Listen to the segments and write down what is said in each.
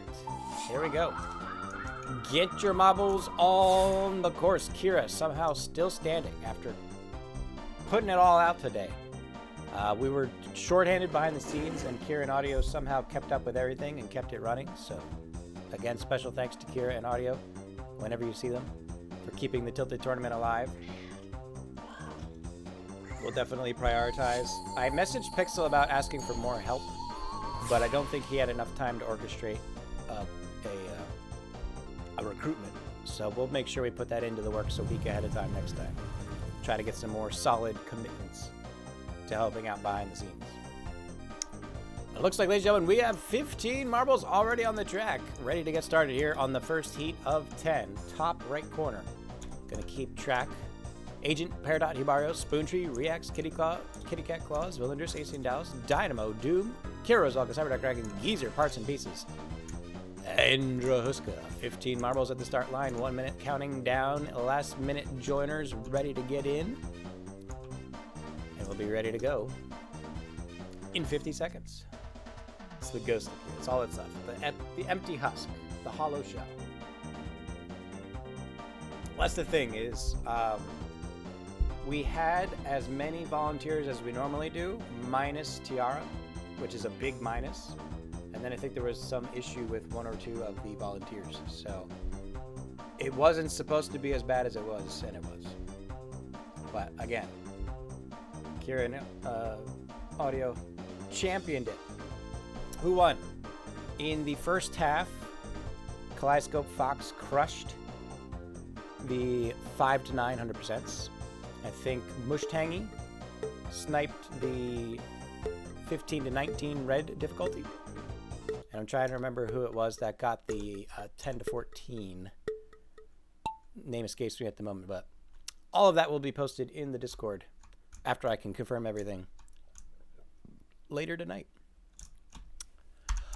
correct. Here we go. Get your marbles on the course. Kira somehow still standing after putting it all out today. We were shorthanded behind the scenes, and Kira and Audio somehow kept up with everything and kept it running. So, again, special thanks to Kira and Audio, whenever you see them, for keeping the Tilted tournament alive. We'll definitely prioritize. I messaged Pixel about asking for more help, but I don't think he had enough time to orchestrate a recruitment. So we'll make sure we put that into the works a week ahead of time next time. Try to get some more solid commitments to helping out behind the scenes. It looks like, ladies and gentlemen, we have 15 marbles already on the track, ready to get started here on the first heat of 10. Top right corner. Gonna keep track. Agent, Peridot, Hibario, Spoontree, Reax, Kitty Cat Claws, Villagers, AC and Dallas, Dynamo, Doom, Kira, Zalka, Cyberduck Dragon, Geezer, Parts and Pieces, Endra Huska. 15 marbles at the start line, 1 minute counting down. Last minute joiners ready to get in. And we'll be ready to go in 50 seconds. It's the ghost. It's all it's left. The empty husk, the hollow shell. That's the thing is, we had as many volunteers as we normally do, minus Tiara, which is a big minus. And then I think there was some issue with 1 or 2 of the volunteers. So it wasn't supposed to be as bad as it was, and it was. But again, Kira and Audio championed it. Who won? In the first half, Kaleidoscope Fox crushed the 5 to 9 100%. I think Mushtangi sniped the 15 to 19 red difficulty. And I'm trying to remember who it was that got the 10 to 14. Name escapes me at the moment, but all of that will be posted in the Discord after I can confirm everything later tonight.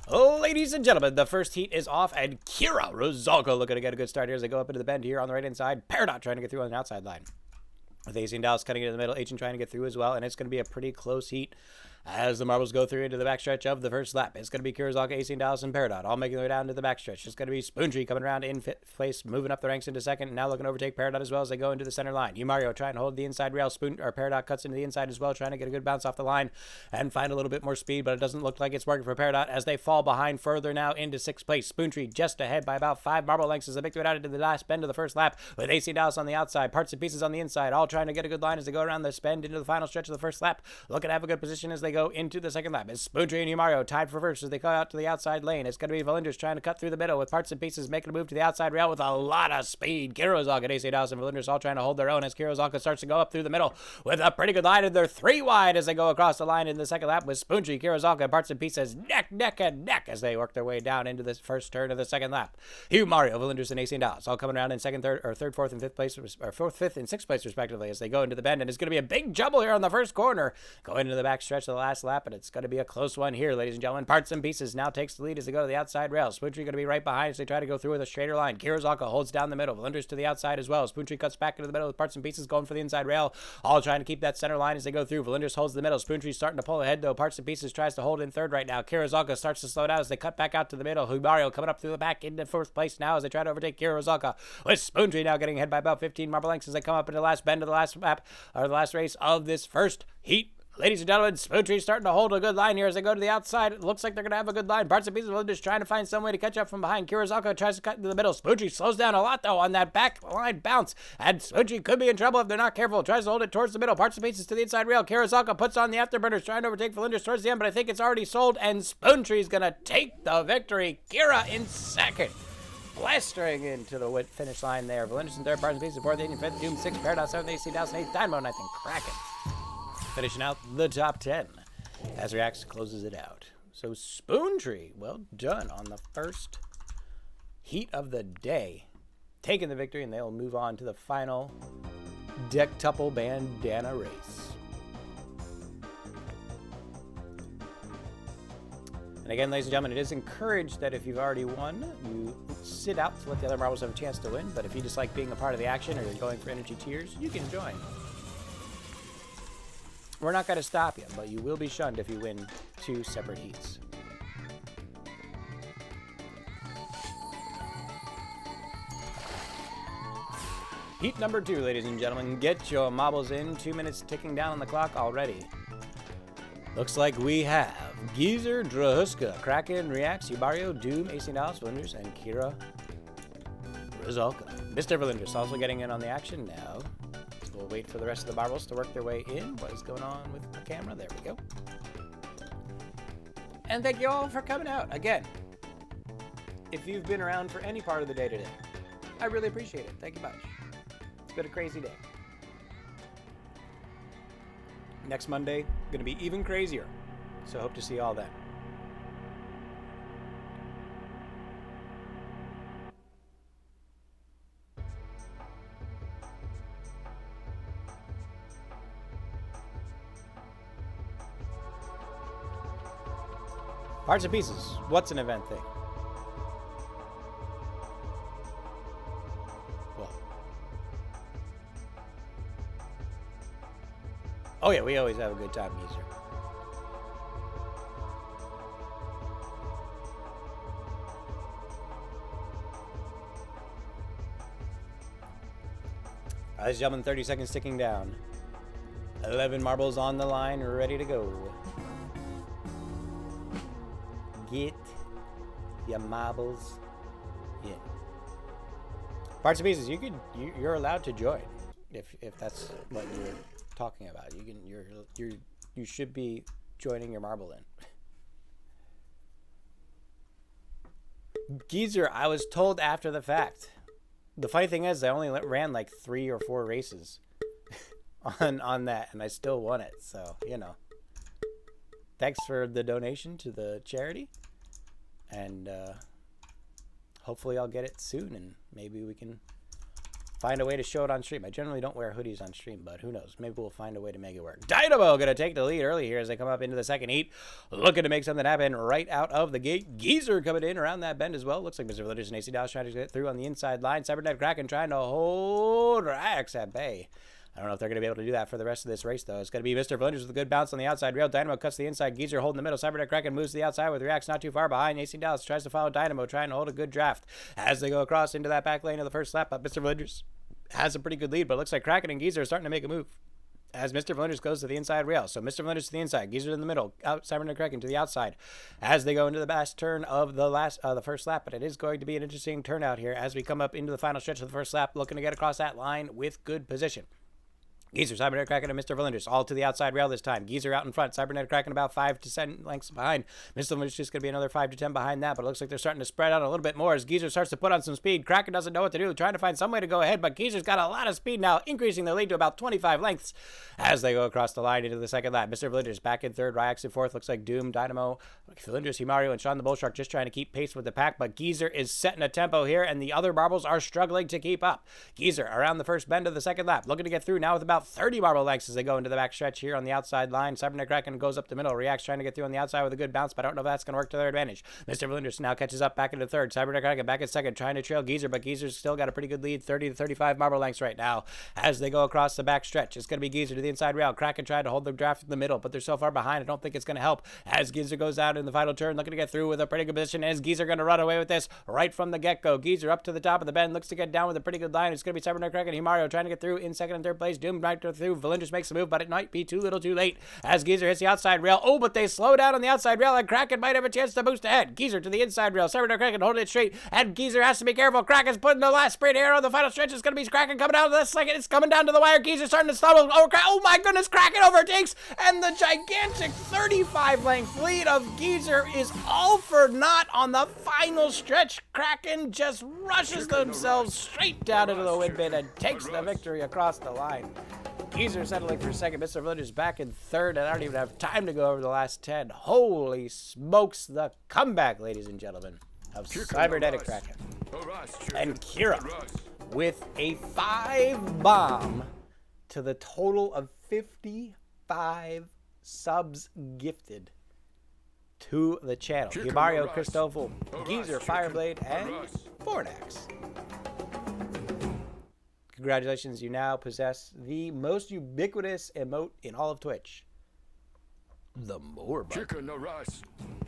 Oh, ladies and gentlemen, the first heat is off, and Kira Rozalko looking to get a good start here as they go up into the bend here on the right-hand side. Peridot trying to get through on the outside line. With AC and Dallas cutting into the middle, Agent trying to get through as well, and it's going to be a pretty close heat as the marbles go through into the backstretch of the first lap. It's going to be Kurzaka, AC and Dallas, and Peridot all making their way down to the backstretch. It's going to be Spoontree coming around in fifth place, moving up the ranks into second, and now looking to overtake Peridot as well as they go into the center line. Mario trying to hold the inside rail. Peridot cuts into the inside as well, trying to get a good bounce off the line and find a little bit more speed, but it doesn't look like it's working for Peridot as they fall behind further now into sixth place. Spoontree just ahead by about 5 marble lengths as they make their way out into the last bend of the first lap with AC and Dallas on the outside, Parts and Pieces on the inside, all trying to get a good line as they go around the bend into the final stretch of the first lap. Looking to have a good position as they go into the second lap. It's Spoontree and Mario tied for first as they go out to the outside lane. It's going to be Valinders trying to cut through the middle with Parts and Pieces making a move to the outside rail with a lot of speed. Kirozaka, AC Dallas, and Valinders all trying to hold their own as Kirozaka starts to go up through the middle with a pretty good line, and they're 3 wide as they go across the line in the second lap with Spoontree, Kirozaka, and Parts and Pieces neck and neck as they work their way down into this first turn of the second lap. Mario, Valinders, and AC Dallas all coming around in second, third, fourth, and fifth place, or fourth, fifth, and sixth place respectively as they go into the bend, and it's going to be a big jumble here on the first corner going into the back stretch of the last lap, and it's going to be a close one here, ladies and gentlemen. Parts and Pieces now takes the lead as they go to the outside rail. Spoontree going to be right behind as they try to go through with a straighter line. Kirozaka holds down the middle. Valinders to the outside as well. Spoontree cuts back into the middle with Parts and Pieces going for the inside rail, all trying to keep that center line as they go through. Valinders holds the middle. Spoontree starting to pull ahead though. Parts and Pieces tries to hold in third right now. Kirozaka starts to slow down as they cut back out to the middle. Mario coming up through the back into fourth place now as they try to overtake Kirozaka, with Spoontree now getting ahead by about 15 marble lengths as they come up into the last bend of the last lap, or the last race of this first heat. Ladies and gentlemen, Spoontree's starting to hold a good line here as they go to the outside. It looks like they're going to have a good line. Parts and Pieces of just trying to find some way to catch up from behind. Kirozaka tries to cut into the middle. Spoontree slows down a lot, though, on that back line bounce. And Spoontree could be in trouble if they're not careful. Tries to hold it towards the middle. Parts and Pieces to the inside rail. Kirozaka puts on the afterburners, trying to overtake Valinders towards the end, but I think it's already sold, and Spoontree's going to take the victory. Kira in second, blastering into the finish line there. Valinders in third, Parts and Pieces fourth, 8th, and 5th, Doom 6th, Paradox 7th, AC Dallas 8th, Dynamo 9th, and Kraken finishing out the top 10 as Reax closes it out. So Spoontree, well done on the first heat of the day, taking the victory, and they'll move on to the final Dectuple Bandana race. And again, ladies and gentlemen, it is encouraged that if you've already won, you sit out to let the other marbles have a chance to win. But if you just like being a part of the action, or you're going for energy tiers, you can join. We're not going to stop you, but you will be shunned if you win 2 separate heats. Heat number 2, ladies and gentlemen. Get your marbles in. 2 minutes ticking down on the clock already. Looks like we have Geezer, Drahuska, Kraken, Reacts, Yubario, Doom, AC Dallas, Vlinders, and Kira Rizalka. Mr. Vlinders also getting in on the action now. We'll wait for the rest of the marbles to work their way in. What is going on with the camera? There we go. And thank you all for coming out. Again, if you've been around for any part of the day today, I really appreciate it. Thank you much. It's been a crazy day. Next Monday, going to be even crazier. So hope to see you all then. Parts and pieces. What's an event thing? Well. Oh yeah, we always have a good time, Geezer. Ladies and gentlemen, 30 seconds ticking down. 11 marbles on the line, ready to go. Get your marbles in. Parts and pieces, you're allowed to join if that's what you're talking about. You should be joining your marble in. Geezer, I was told after the fact. The funny thing is, I only ran like 3 or 4 races on that, and I still won it. So, you know. Thanks for the donation to the charity. And hopefully I'll get it soon, and maybe we can find a way to show it on stream. I generally don't wear hoodies on stream, but who knows? Maybe we'll find a way to make it work. Dynamo going to take the lead early here as they come up into the second heat. Looking to make something happen right out of the gate. Geezer coming in around that bend as well. Looks like Mr. Villagers and AC Dallas trying to get through on the inside line. Cybernet Kraken trying to hold Rax at bay. I don't know if they're going to be able to do that for the rest of this race, though. It's going to be Mr. Vlinders with a good bounce on the outside rail. Dynamo cuts the inside. Geezer holding the middle. Cybernet Kraken moves to the outside with Reacts not too far behind. AC Dallas tries to follow Dynamo, trying to hold a good draft as they go across into that back lane of the first lap. But Mr. Vlinders has a pretty good lead, but it looks like Kraken and Geezer are starting to make a move as Mr. Vlinders goes to the inside rail. So Mr. Vlinders to the inside, Geezer in the middle, Cybernet Kraken to the outside as they go into the last turn of the first lap. But it is going to be an interesting turnout here as we come up into the final stretch of the first lap, looking to get across that line with good position. Geezer, Cybernet Kraken, and Mr. Vlinders all to the outside rail this time. Geezer out in front. Cybernet Kraken about 5 to 10 lengths behind. Mr. Vlinders just going to be another 5 to 10 behind that, but it looks like they're starting to spread out a little bit more as Geezer starts to put on some speed. Kraken doesn't know what to do, trying to find some way to go ahead, but Geezer's got a lot of speed now, increasing their lead to about 25 lengths as they go across the line into the second lap. Mr. Vlinders back in third, Ryax in fourth. Looks like Doom, Dynamo, Vlinders, Himario, and Sean the Bullshark just trying to keep pace with the pack, but Geezer is setting a tempo here, and the other marbles are struggling to keep up. Geezer around the first bend of the second lap, looking to get through now with about 30 marble lengths as they go into the back stretch here on the outside line. Cybernet Kraken goes up the middle. Reacts trying to get through on the outside with a good bounce, but I don't know if that's going to work to their advantage. Mr. Vlinders now catches up back into third. Cybernet Kraken back in second, trying to trail Geezer, but Geezer's still got a pretty good lead, 30 to 35 marble lengths right now as they go across the back stretch. It's going to be Geezer to the inside rail. Kraken tried to hold the draft in the middle, but they're so far behind, I don't think it's going to help as Geezer goes out in the final turn, looking to get through with a pretty good position. Is Geezer going to run away with this right from the get-go? Geezer up to the top of the bend, looks to get down with a pretty good line. It's going to be Cybernet Kraken, Himario trying to get through in second and third place. Doom right through. Vlinders makes the move, but it might be too little too late as Geezer hits the outside rail. Oh, but they slow down on the outside rail, and Kraken might have a chance to boost ahead. Geezer to the inside rail. Cybernet Kraken holding it straight, and Geezer has to be careful. Kraken's putting the last sprint here on the final stretch. It's going to be Kraken coming out of the second. It's coming down to the wire. Geezer starting to stumble. Oh my goodness, Kraken overtakes, and the gigantic 35-length lead of Geezer is all for naught on the final stretch. Kraken just rushes themselves straight down into the wind bin and takes the victory across the line. Geezer settling for second. Mr. Villagers back in third, and I don't even have time to go over the last 10. Holy smokes, the comeback, ladies and gentlemen, of Cybernetic Kraken. And Kira with a 5 bomb to the total of 55 subs gifted to the channel. Himario, Christoffel, Geezer, Fireblade, and Fornax. Congratulations, you now possess the most ubiquitous emote in all of Twitch. The more button. Chicken harass.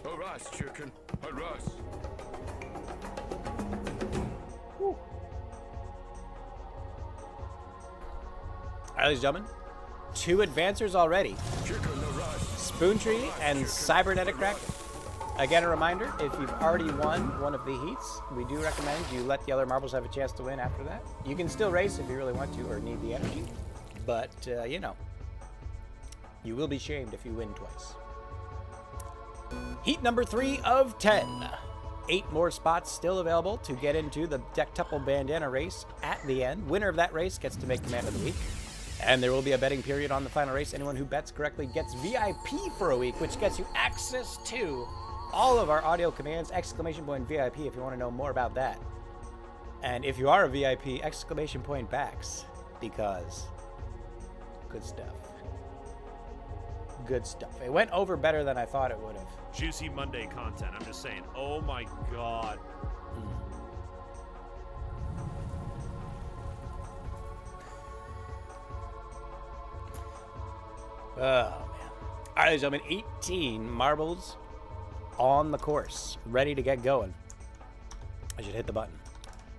Harass, chicken. Harass. All right, ladies and gentlemen, 2 advancers already. Chicken, arise. Spoontree and Cybernetic Kraken. Again, a reminder, if you've already won one of the heats, we do recommend you let the other marbles have a chance to win after that. You can still race if you really want to or need the energy, but, you know, you will be shamed if you win twice. Heat number 3 of 10. 8 more spots still available to get into the Dectuple Bandana race at the end. Winner of that race gets to make Command of the Week. And there will be a betting period on the final race. Anyone who bets correctly gets VIP for a week, which gets you access to all of our audio commands, ! VIP, if you want to know more about that. And if you are a VIP, ! Backs, because good stuff. Good stuff. It went over better than I thought it would have. Juicy Monday content. I'm just saying. Oh my god. Oh, man. All right, ladies and gentlemen, 18 marbles on the course, ready to get going. I should hit the button.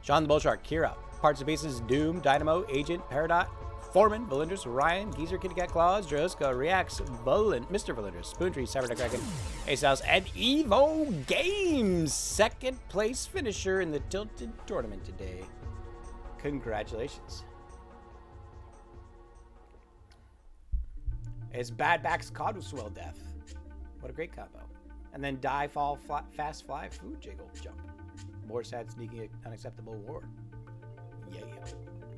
Sean the Bullshark, Kira, Parts and Pieces, Doom, Dynamo, Agent, Peridot, Foreman, Valinders, Ryan, Geezer, Kitty Cat Claws, Droska, Reacts, Mr. Valinders, Spoontree, Cybernetic Kraken, Ace House, and Evo Games, 2nd place finisher in the Tilted Tournament today. Congratulations. It's Bad Back's Codswell Death. What a great combo. And then Die, Fall, Fast Fly, Food Jiggle, Jump. More Sad, Sneaky, Unacceptable War. Yeah.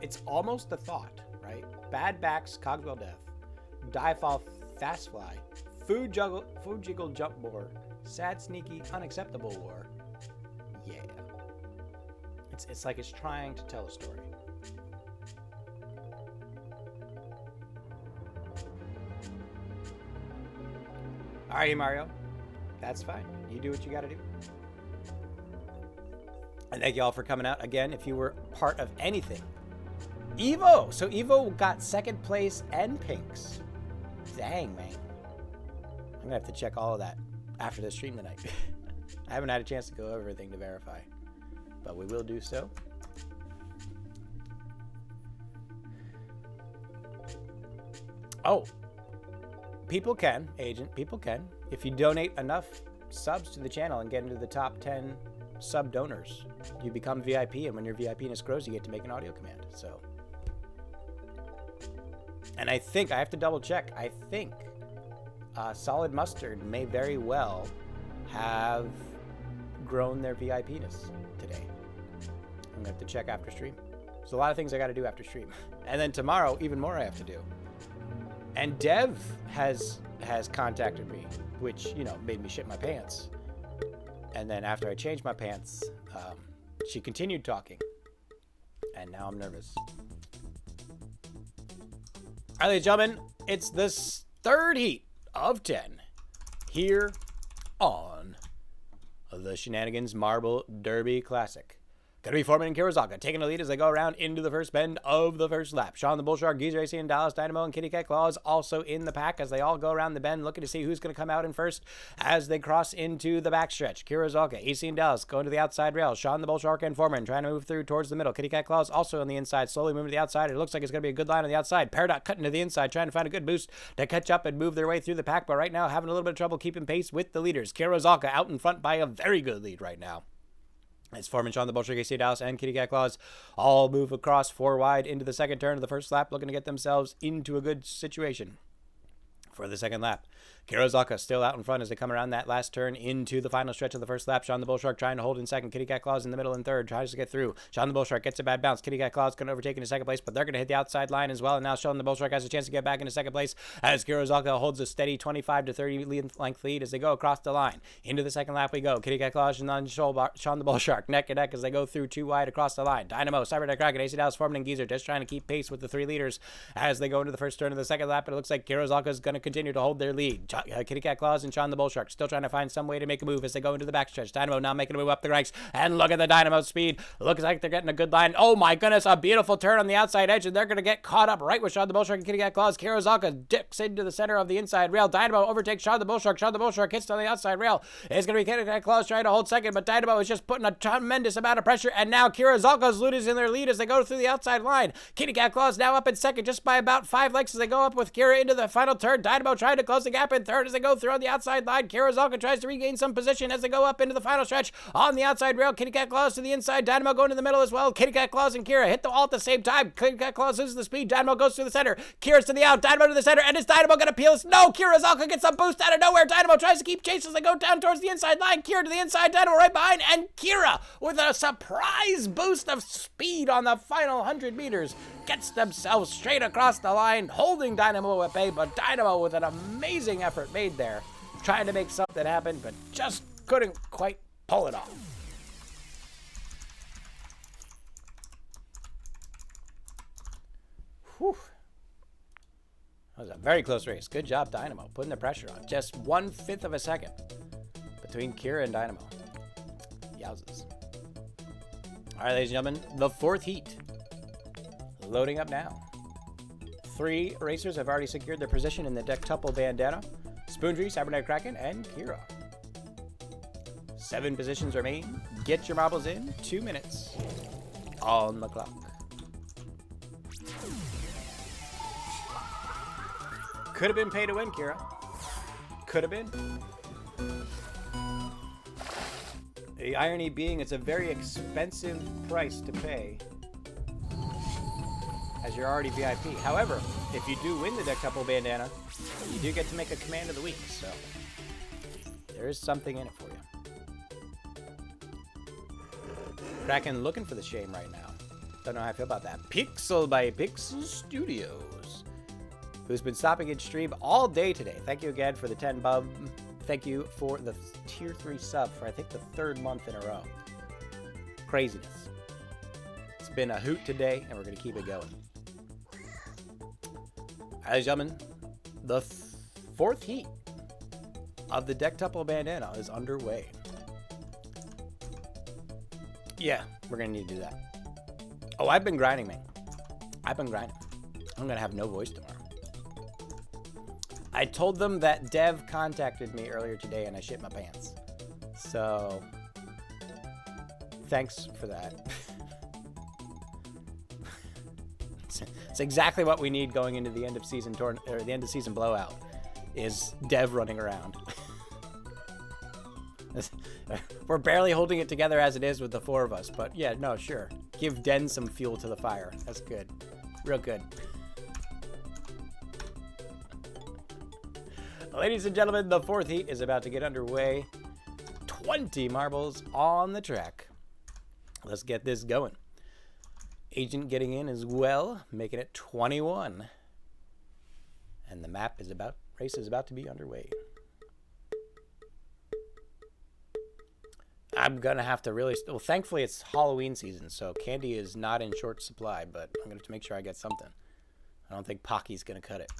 It's almost a thought, right? Bad Back's Codswell Death. Die, Fall, Fast Fly. Food Jiggle, Jump War. Sad, Sneaky, Unacceptable War. Yeah. It's like it's trying to tell a story. All right, Mario. That's fine. You do what you got to do. And thank you all for coming out. Again, if you were part of anything. Evo! So Evo got 2nd place and pinks. Dang, man. I'm going to have to check all of that after the stream tonight. I haven't had a chance to go over everything to verify. But we will do so. Oh. People can, Agent, people can. If you donate enough subs to the channel and get into the top 10 sub donors, you become VIP, and when your VIPness grows, you get to make an audio command. So, and I think, I have to double check, I think Solid Mustard may very well have grown their VIPness today. I'm gonna have to check after stream. There's a lot of things I gotta do after stream. And then tomorrow, even more I have to do. And Dev has contacted me, which, you know, made me shit my pants. And then after I changed my pants, she continued talking. And now I'm nervous. All right, ladies and gentlemen, it's the 3rd heat of 10 here on the Shenanigans Marble Derby Classic. Gonna be Foreman and Kurosawa taking the lead as they go around into the first bend of the first lap. Sean the Bullshark, Geezer, AC, and Dallas, Dynamo, and Kitty Cat Claws also in the pack as they all go around the bend looking to see who's going to come out in first as they cross into the backstretch. Kurosawa, AC, and Dallas going to the outside rail. Sean the Bullshark and Foreman trying to move through towards the middle. Kitty Cat Claws also on the inside, slowly moving to the outside. It looks like it's going to be a good line on the outside. Peridot cutting to the inside, trying to find a good boost to catch up and move their way through the pack, but right now having a little bit of trouble keeping pace with the leaders. Kurosawa out in front by a very good lead right now. It's Foreman, Sean the Bullshark, AC Dallas, and Kitty Cat Claws all move across 4 wide into the second turn of the first lap, looking to get themselves into a good situation for the second lap. Kurosawa still out in front as they come around that last turn into the final stretch of the first lap. Sean the Bullshark trying to hold in second. Kitty Cat Claws in the middle in third. Tries to get through. Sean the Bullshark gets a bad bounce. Kitty Cat Claws going to overtake into second place, but they're going to hit the outside line as well. And now Sean the Bullshark has a chance to get back into second place as Kurosawa holds a steady 25 to 30 length lead as they go across the line. Into the second lap we go. Kitty Cat Claws and Sean the Bullshark neck and neck as they go through 2 wide across the line. Dynamo, Cybernetic Kraken, AC Dallas, Foreman, and Geezer just trying to keep pace with the 3 leaders as they go into the first turn of the second lap. But it looks like Kurosawa is going to continue to hold their lead. speed. Kitty Cat Claus and Sean the Bull Shark still trying to find some way to make a move as they go into the backstretch. Dynamo now making a move up the ranks. And look at the Dynamo speed. Looks like they're getting a good line. Oh my goodness, a beautiful turn on the outside edge, and they're going to get caught up right with Sean the Bull Shark and Kitty Cat Claus. Kirozaka dips into the center of the inside rail. Dynamo overtakes Sean the Bull Shark. Sean the Bull Shark hits on the outside rail. It's going to be Kitty Cat Claus trying to hold second, but Dynamo is just putting a tremendous amount of pressure, and now Kirozaka's losing their lead as they go through the outside line. Kitty Cat Claus now up in second just by about 5 lengths as they go up with Kira into the final turn. Dynamo trying to close the gap in third as they go through on the outside line. Kirozaka tries to regain some position as they go up into the final stretch on the outside rail. Kitty Cat Claus to the inside. Dynamo going to the middle as well. Kitty Cat Claus and Kira hit the wall at the same time. Kitty Cat Claus loses the speed. Dynamo goes to the center. Kira's to the out. Dynamo to the center. And is Dynamo going to peel? No, Kirozaka gets a boost out of nowhere. Dynamo tries to keep chase as they go down towards the inside line. Kira to the inside. Dynamo right behind. And Kira with a surprise boost of speed on the final 100 meters gets themselves straight across the line, holding Dynamo at bay, but Dynamo with an amazing effort made there, trying to make something happen, but just couldn't quite pull it off. Whew. That was a very close race. Good job, Dynamo, putting the pressure on. Just 1/5 of a second between Kira and Dynamo. Yowzers. All right, ladies and gentlemen, the fourth heat. Loading up now. 3 racers have already secured their position in the Dectuple Bandana. Spoondry, Cybernetic Kraken, and Kira. 7 positions remain. Get your marbles in. 2 minutes on the clock. Could have been pay to win, Kira. Could have been. The irony being it's a very expensive price to pay as you're already VIP. However, if you do win the Dectuple Bandana, you do get to make a command of the week, so there is something in it for you. Kraken looking for the shame right now. Don't know how I feel about that. Pixel by Pixel Studios, who's been stopping in stream all day today. Thank you again for the 10 bub. Thank you for the tier 3 sub for I think the 3rd month in a row. Craziness. It's been a hoot today, and we're going to keep it going. Ladies and gentlemen, the 4th heat of the Dectuple Bandana is underway. Yeah, we're going to need to do that. Oh, I've been grinding, man. I've been grinding. I'm going to have no voice tomorrow. I told them that Dev contacted me earlier today and I shit my pants. So, thanks for that. It's exactly what we need going into the end of season or the end of season blowout is Dev running around. We're barely holding it together as it is with the 4 of us, but yeah, no, sure. Give Den some fuel to the fire. That's good. Real good. Ladies and gentlemen, the 4th heat is about to get underway. 20 marbles on the track. Let's get this going. Agent getting in as well, making it 21. And the race is about to be underway. I'm going to have to really, well, thankfully it's Halloween season, so candy is not in short supply, but I'm going to have to make sure I get something. I don't think Pocky's going to cut it.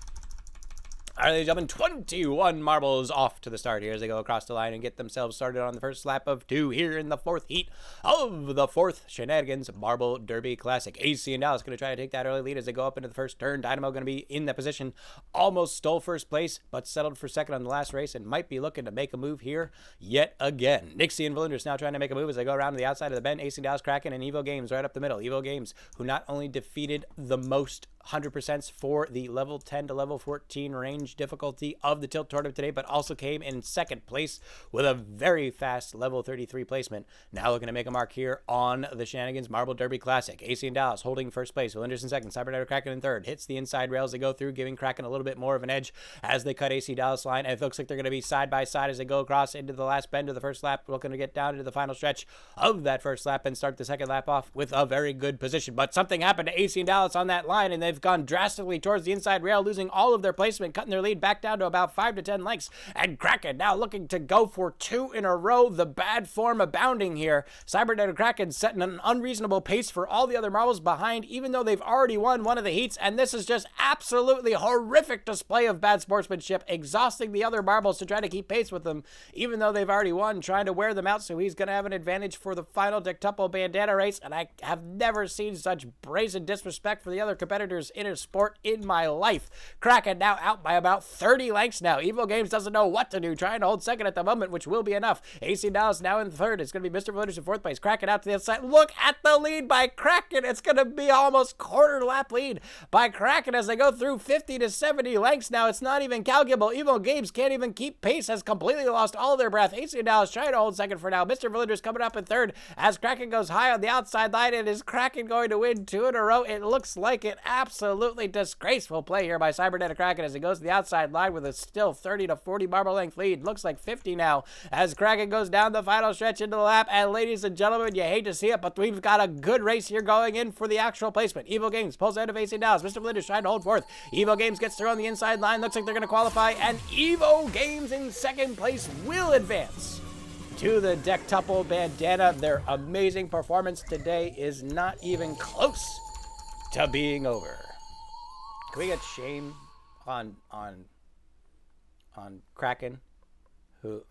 All right, ladies and gentlemen, 21 marbles off to the start here as they go across the line and get themselves started on the first lap of 2 here in the 4th heat of the 4th Shenanigans Marble Derby Classic. AC and Dallas going to try to take that early lead as they go up into the first turn. Dynamo going to be in that position. Almost stole first place, but settled for second on the last race and might be looking to make a move here yet again. Nixie and Valinders now trying to make a move as they go around to the outside of the bend. AC and Dallas, Kraken, and Evo Games right up the middle. Evo Games, who not only defeated the most 100% for the level 10 to level 14 range difficulty of the Tilt Tournament today, but also came in second place with a very fast level 33 placement. Now looking to make a mark here on the Shenanigans Marble Derby Classic. AC and Dallas holding first place. Valinders in second. Cybernetic Kraken in third. Hits the inside rails they go through, giving Kraken a little bit more of an edge as they cut AC Dallas line. And it looks like they're going to be side by side as they go across into the last bend of the first lap. Looking to get down into the final stretch of that first lap and start the second lap off with a very good position. But something happened to AC and Dallas on that line, and they've gone drastically towards the inside rail, losing all of their placement, cutting their lead back down to about 5 to 10 lengths. And Kraken now looking to go for 2 in a row. The bad form abounding here. Cybernetic Kraken setting an unreasonable pace for all the other marbles behind, even though they've already won one of the heats. And this is just absolutely horrific display of bad sportsmanship, exhausting the other marbles to try to keep pace with them, even though they've already won, trying to wear them out. So he's going to have an advantage for the final dectuple bandana race. And I have never seen such brazen disrespect for the other competitors in a sport in my life. Kraken now out by about 30 lengths now. Evil Games doesn't know what to do, trying to hold second at the moment, which will be enough. AC Dallas now in third. It's going to be Mr. Villagers in fourth place. Kraken out to the outside. Look at the lead by Kraken. It's going to be almost quarter lap lead by Kraken as they go through 50 to 70 lengths now. It's not even calculable. Evil Games can't even keep pace, has completely lost all their breath. AC Dallas trying to hold second for now. Mr. Villagers coming up in third as Kraken goes high on the outside line. And is Kraken going to win 2 in a row? It looks like it. Absolutely disgraceful play here by Cybernetic Kraken as it goes to the outside line with a still 30 to 40 marble length lead. Looks like 50 now as Kraken goes down the final stretch into the lap. And ladies and gentlemen, you hate to see it, but we've got a good race here going in for the actual placement. Evil Games pulls out of AC Dallas. Mr. Flinders trying to hold fourth. Evil Games gets through on the inside line. Looks like they're going to qualify, and Evil Games in second place will advance to the dectuple bandana. Their amazing performance today is not even close to being over. Can we get shame on Kraken, who,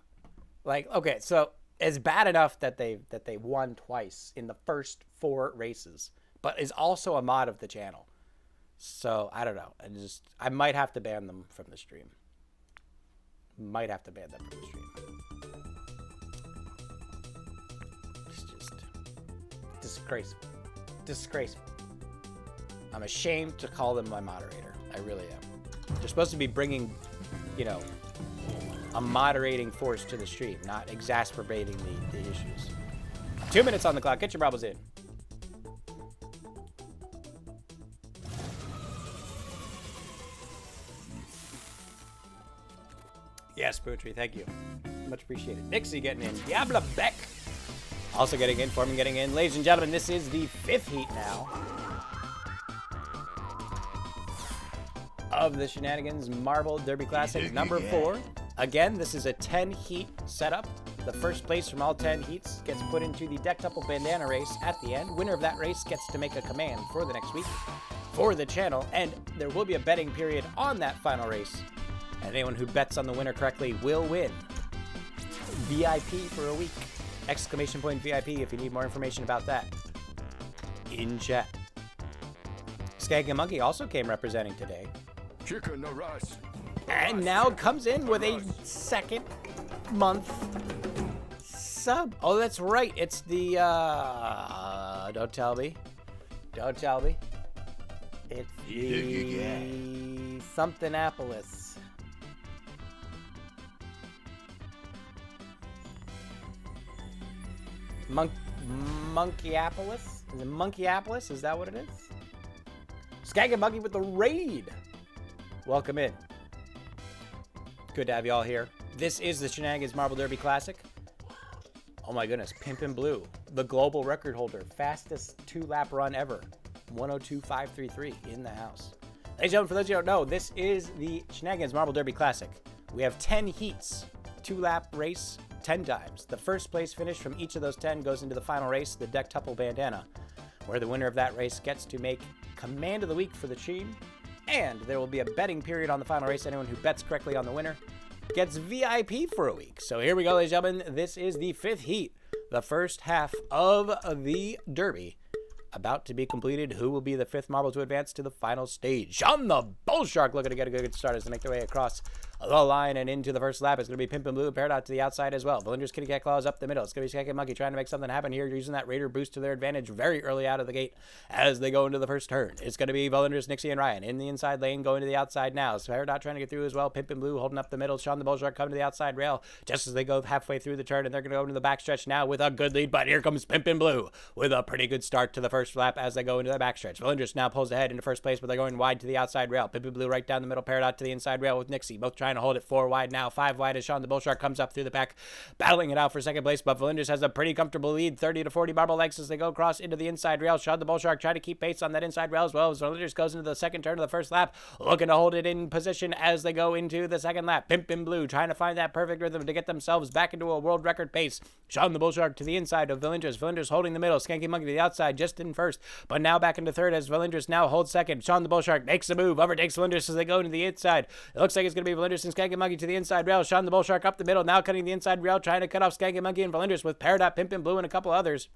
like, okay, so it's bad enough that they won twice in the first 4 races, but is also a mod of the channel. So I don't know. I might have to ban them from the stream. Might have to ban them from the stream. It's just disgraceful. Disgraceful. I'm ashamed to call them my moderator. I really am. They're supposed to be bringing, you know, a moderating force to the stream, not exacerbating the issues. 2 minutes on the clock. Get your marbles in. Yes, Poetry, thank you. Much appreciated. Nixie getting in. Diablo Beck also getting in. Foreman getting in. Ladies and gentlemen, this is the 5th heat now of the Shenanigans Marble Derby Classic number 4. Again, this is a 10 heat setup. The first place from all 10 heats gets put into the dectuple bandana race at the end. Winner of that race gets to make a command for the next week for the channel, and there will be a betting period on that final race. And anyone who bets on the winner correctly will win VIP for a week. Exclamation point VIP if you need more information about that in chat. Skag and Monkey also came representing today. Chicken no rice. And now comes in with a second month sub. Oh, that's right. It's the, don't tell me. Don't tell me. It's the something-apolis. Monkeyopolis? Is it Monkeyopolis? Is that what it is? Skag and Monkey with the raid. Welcome in. Good to have you all here. This is the Shenanigans Marble Derby Classic. Oh my goodness, Pimpin' Blue, the global record holder, fastest 2-lap run ever. 102.533 in the house. Ladies and gentlemen, for those of you who don't know, this is the Shenanigans Marble Derby Classic. We have 10 heats, 2-lap race, 10 times. The first place finish from each of those 10 goes into the final race, the dectuple bandana, where the winner of that race gets to make command of the week for the team. And there will be a betting period on the final race. Anyone who bets correctly on the winner gets VIP for a week. So here we go, ladies and gentlemen. This is the 5th heat, the first half of the Derby, about to be completed. Who will be the 5th marble to advance to the final stage? On the Bull Shark, looking to get a good start as they make their way across the line and into the first lap. It's going to be Pimpin' Blue and Peridot to the outside as well. Villagers Kitty Cat Claws up the middle. It's going to be Skag and Monkey trying to make something happen here, using that Raider boost to their advantage very early out of the gate as they go into the first turn. It's going to be Villagers, Nixie, and Ryan in the inside lane, going to the outside now. So Peridot trying to get through as well. Pimpin' Blue holding up the middle. Sean the Bull Shark coming to the outside rail just as they go halfway through the turn, and they're going to go into the backstretch now with a good lead. But here comes Pimpin' Blue with a pretty good start to the first lap as they go into the backstretch. Villagers now pulls ahead into first place, but they're going wide to the outside rail. Pimpin' Blue right down the middle. Peridot to the inside rail with Nixie, both trying trying to hold it 4 wide now. 5 wide as Sean the Bull Shark comes up through the pack, battling it out for second place. But Valinders has a pretty comfortable lead, 30 to 40 marble lengths as they go across into the inside rail. Sean the Bull Shark trying to keep pace on that inside rail as well as Valinders goes into the second turn of the first lap, looking to hold it in position as they go into the second lap. Pimpin' Blue trying to find that perfect rhythm to get themselves back into a world record pace. Sean the Bull Shark to the inside of Valinders. Valinders holding the middle. Skanky Monkey to the outside, just in first, but now back into third as Valinders now holds second. Sean the Bull Shark makes a move, overtakes Valinders as they go into the inside. It looks like it's going to be Valinders and Skanky Monkey to the inside rail. Sean the Bull Shark up the middle, now cutting the inside rail, trying to cut off Skanky Monkey and Valinders with Peridot, Pimpin' Blue, and a couple others.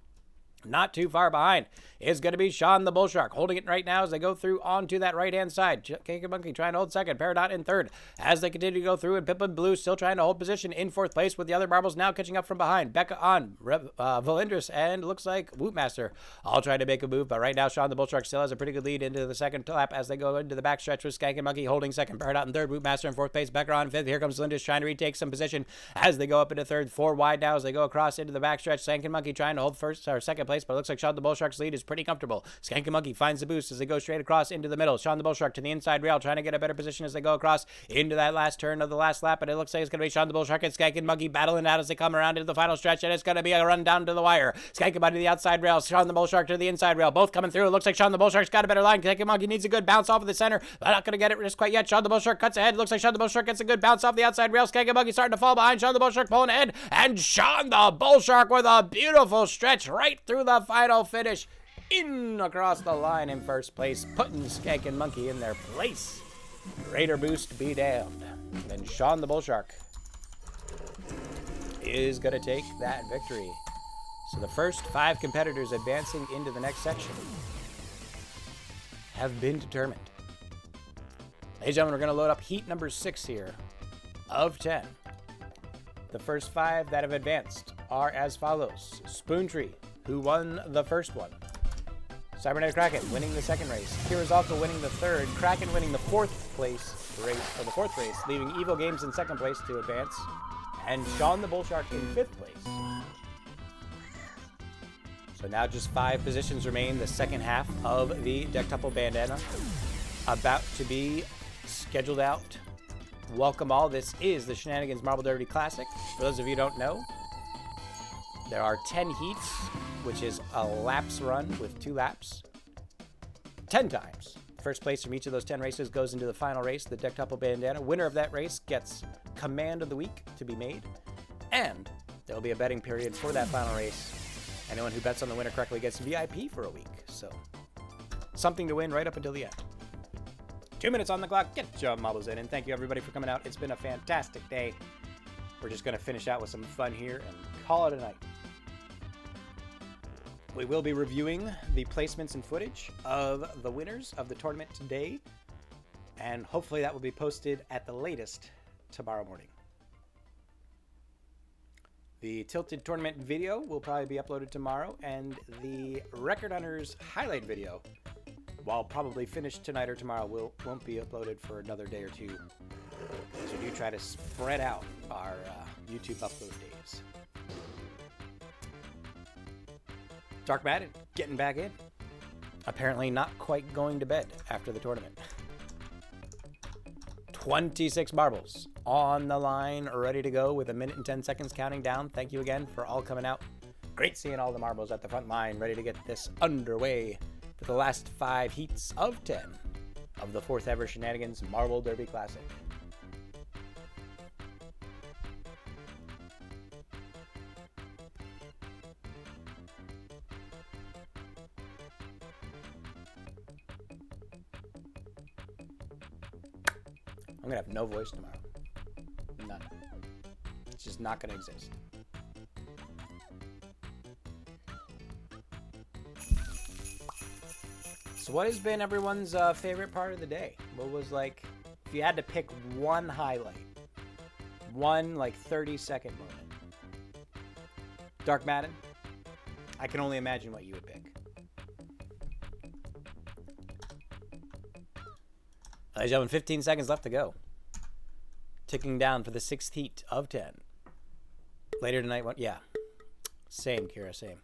Not too far behind is going to be Sean the Bull Shark, holding it right now as they go through onto that right-hand side. Skanky Monkey trying to hold second, Peridot in third as they continue to go through, and Pimpin' Blue still trying to hold position in fourth place with the other marbles now catching up from behind. Becca on, Valinders, and looks like Wootmaster all trying to make a move, but right now Sean the Bull Shark still has a pretty good lead into the second lap as they go into the backstretch with Skanky Monkey holding second, Peridot in third, Wootmaster in fourth place, Becca on fifth. Here comes Valinders trying to retake some position as they go up into third, 4 wide now as they go across into the backstretch. Skanky Monkey trying to hold first or second place, but it looks like Sean the Bull Shark's lead is pretty comfortable. Skanky Monkey finds the boost as they go straight across into the middle. Sean the Bull Shark to the inside rail, trying to get a better position as they go across into that last turn of the last lap, and it looks like it's going to be Sean the Bull Shark and Skanky Monkey battling out as they come around into the final stretch, and it's going to be a run down to the wire. Skanky Monkey to the outside rail, Sean the Bull Shark to the inside rail, both coming through. It looks like Sean the Bull Shark's got a better line. Skanky Monkey needs a good bounce off of the center, but not going to get it just quite yet. Sean the Bull Shark cuts ahead. Looks like Sean the Bull Shark gets a good bounce off the outside rail. Skanky Monkey starting to fall behind. Sean the Bull Shark pulling ahead, and Sean the Bull Shark with a beautiful stretch right through the final finish, in across the line in first place, putting Skanky Monkey in their place. Raider boost be damned. And Sean the Bull Shark is going to take that victory. So the first 5 competitors advancing into the next section have been determined. Ladies and gentlemen, we're going to load up heat number 6 here of 10. The first 5 that have advanced are as follows. Spoontree, who won the first one. Cybernetic Kraken winning the second race. Kirazalka winning the third. Kraken winning the fourth race, leaving Evil Games in second place to advance. And Sean the Bull Shark in fifth place. So now just 5 positions remain. The second half of the Dectuple Bandana about to be scheduled out. Welcome all. This is the Shenanigans Marble Derby Classic. For those of you who don't know, there are 10 heats, which is a laps run with 2 laps, 10 times. First place from each of those 10 races goes into the final race, the Dectuple Bandana. Winner of that race gets Command of the Week to be made, and there will be a betting period for that final race. Anyone who bets on the winner correctly gets VIP for a week, so something to win right up until the end. 2 minutes on the clock, get your marbles in, and thank you everybody for coming out. It's been a fantastic day. We're just going to finish out with some fun here and call it a night. We will be reviewing the placements and footage of the winners of the tournament today, and hopefully that will be posted at the latest tomorrow morning. The Tilted Tournament video will probably be uploaded tomorrow, and the Record Hunters highlight video, while probably finished tonight or tomorrow, won't be uploaded for another day or 2, as we do try to spread out our YouTube upload days. Dark Madden getting back in. Apparently not quite going to bed after the tournament. 26 marbles on the line, ready to go with 1 minute and 10 seconds counting down. Thank you again for all coming out. Great seeing all the marbles at the front line, ready to get this underway for the last 5 heats of 10 of the 4th ever Shenanigans Marble Derby Classic. I'm going to have no voice tomorrow. None. It's just not going to exist. So what has been everyone's favorite part of the day? What was, like, if you had to pick one highlight, one, like, 30-second moment? Dark Madden? I can only imagine what you would pick. Ladies and gentlemen, 15 seconds left to go. Ticking down for the 6th heat of 10. Later tonight, yeah. Same, Kira, same.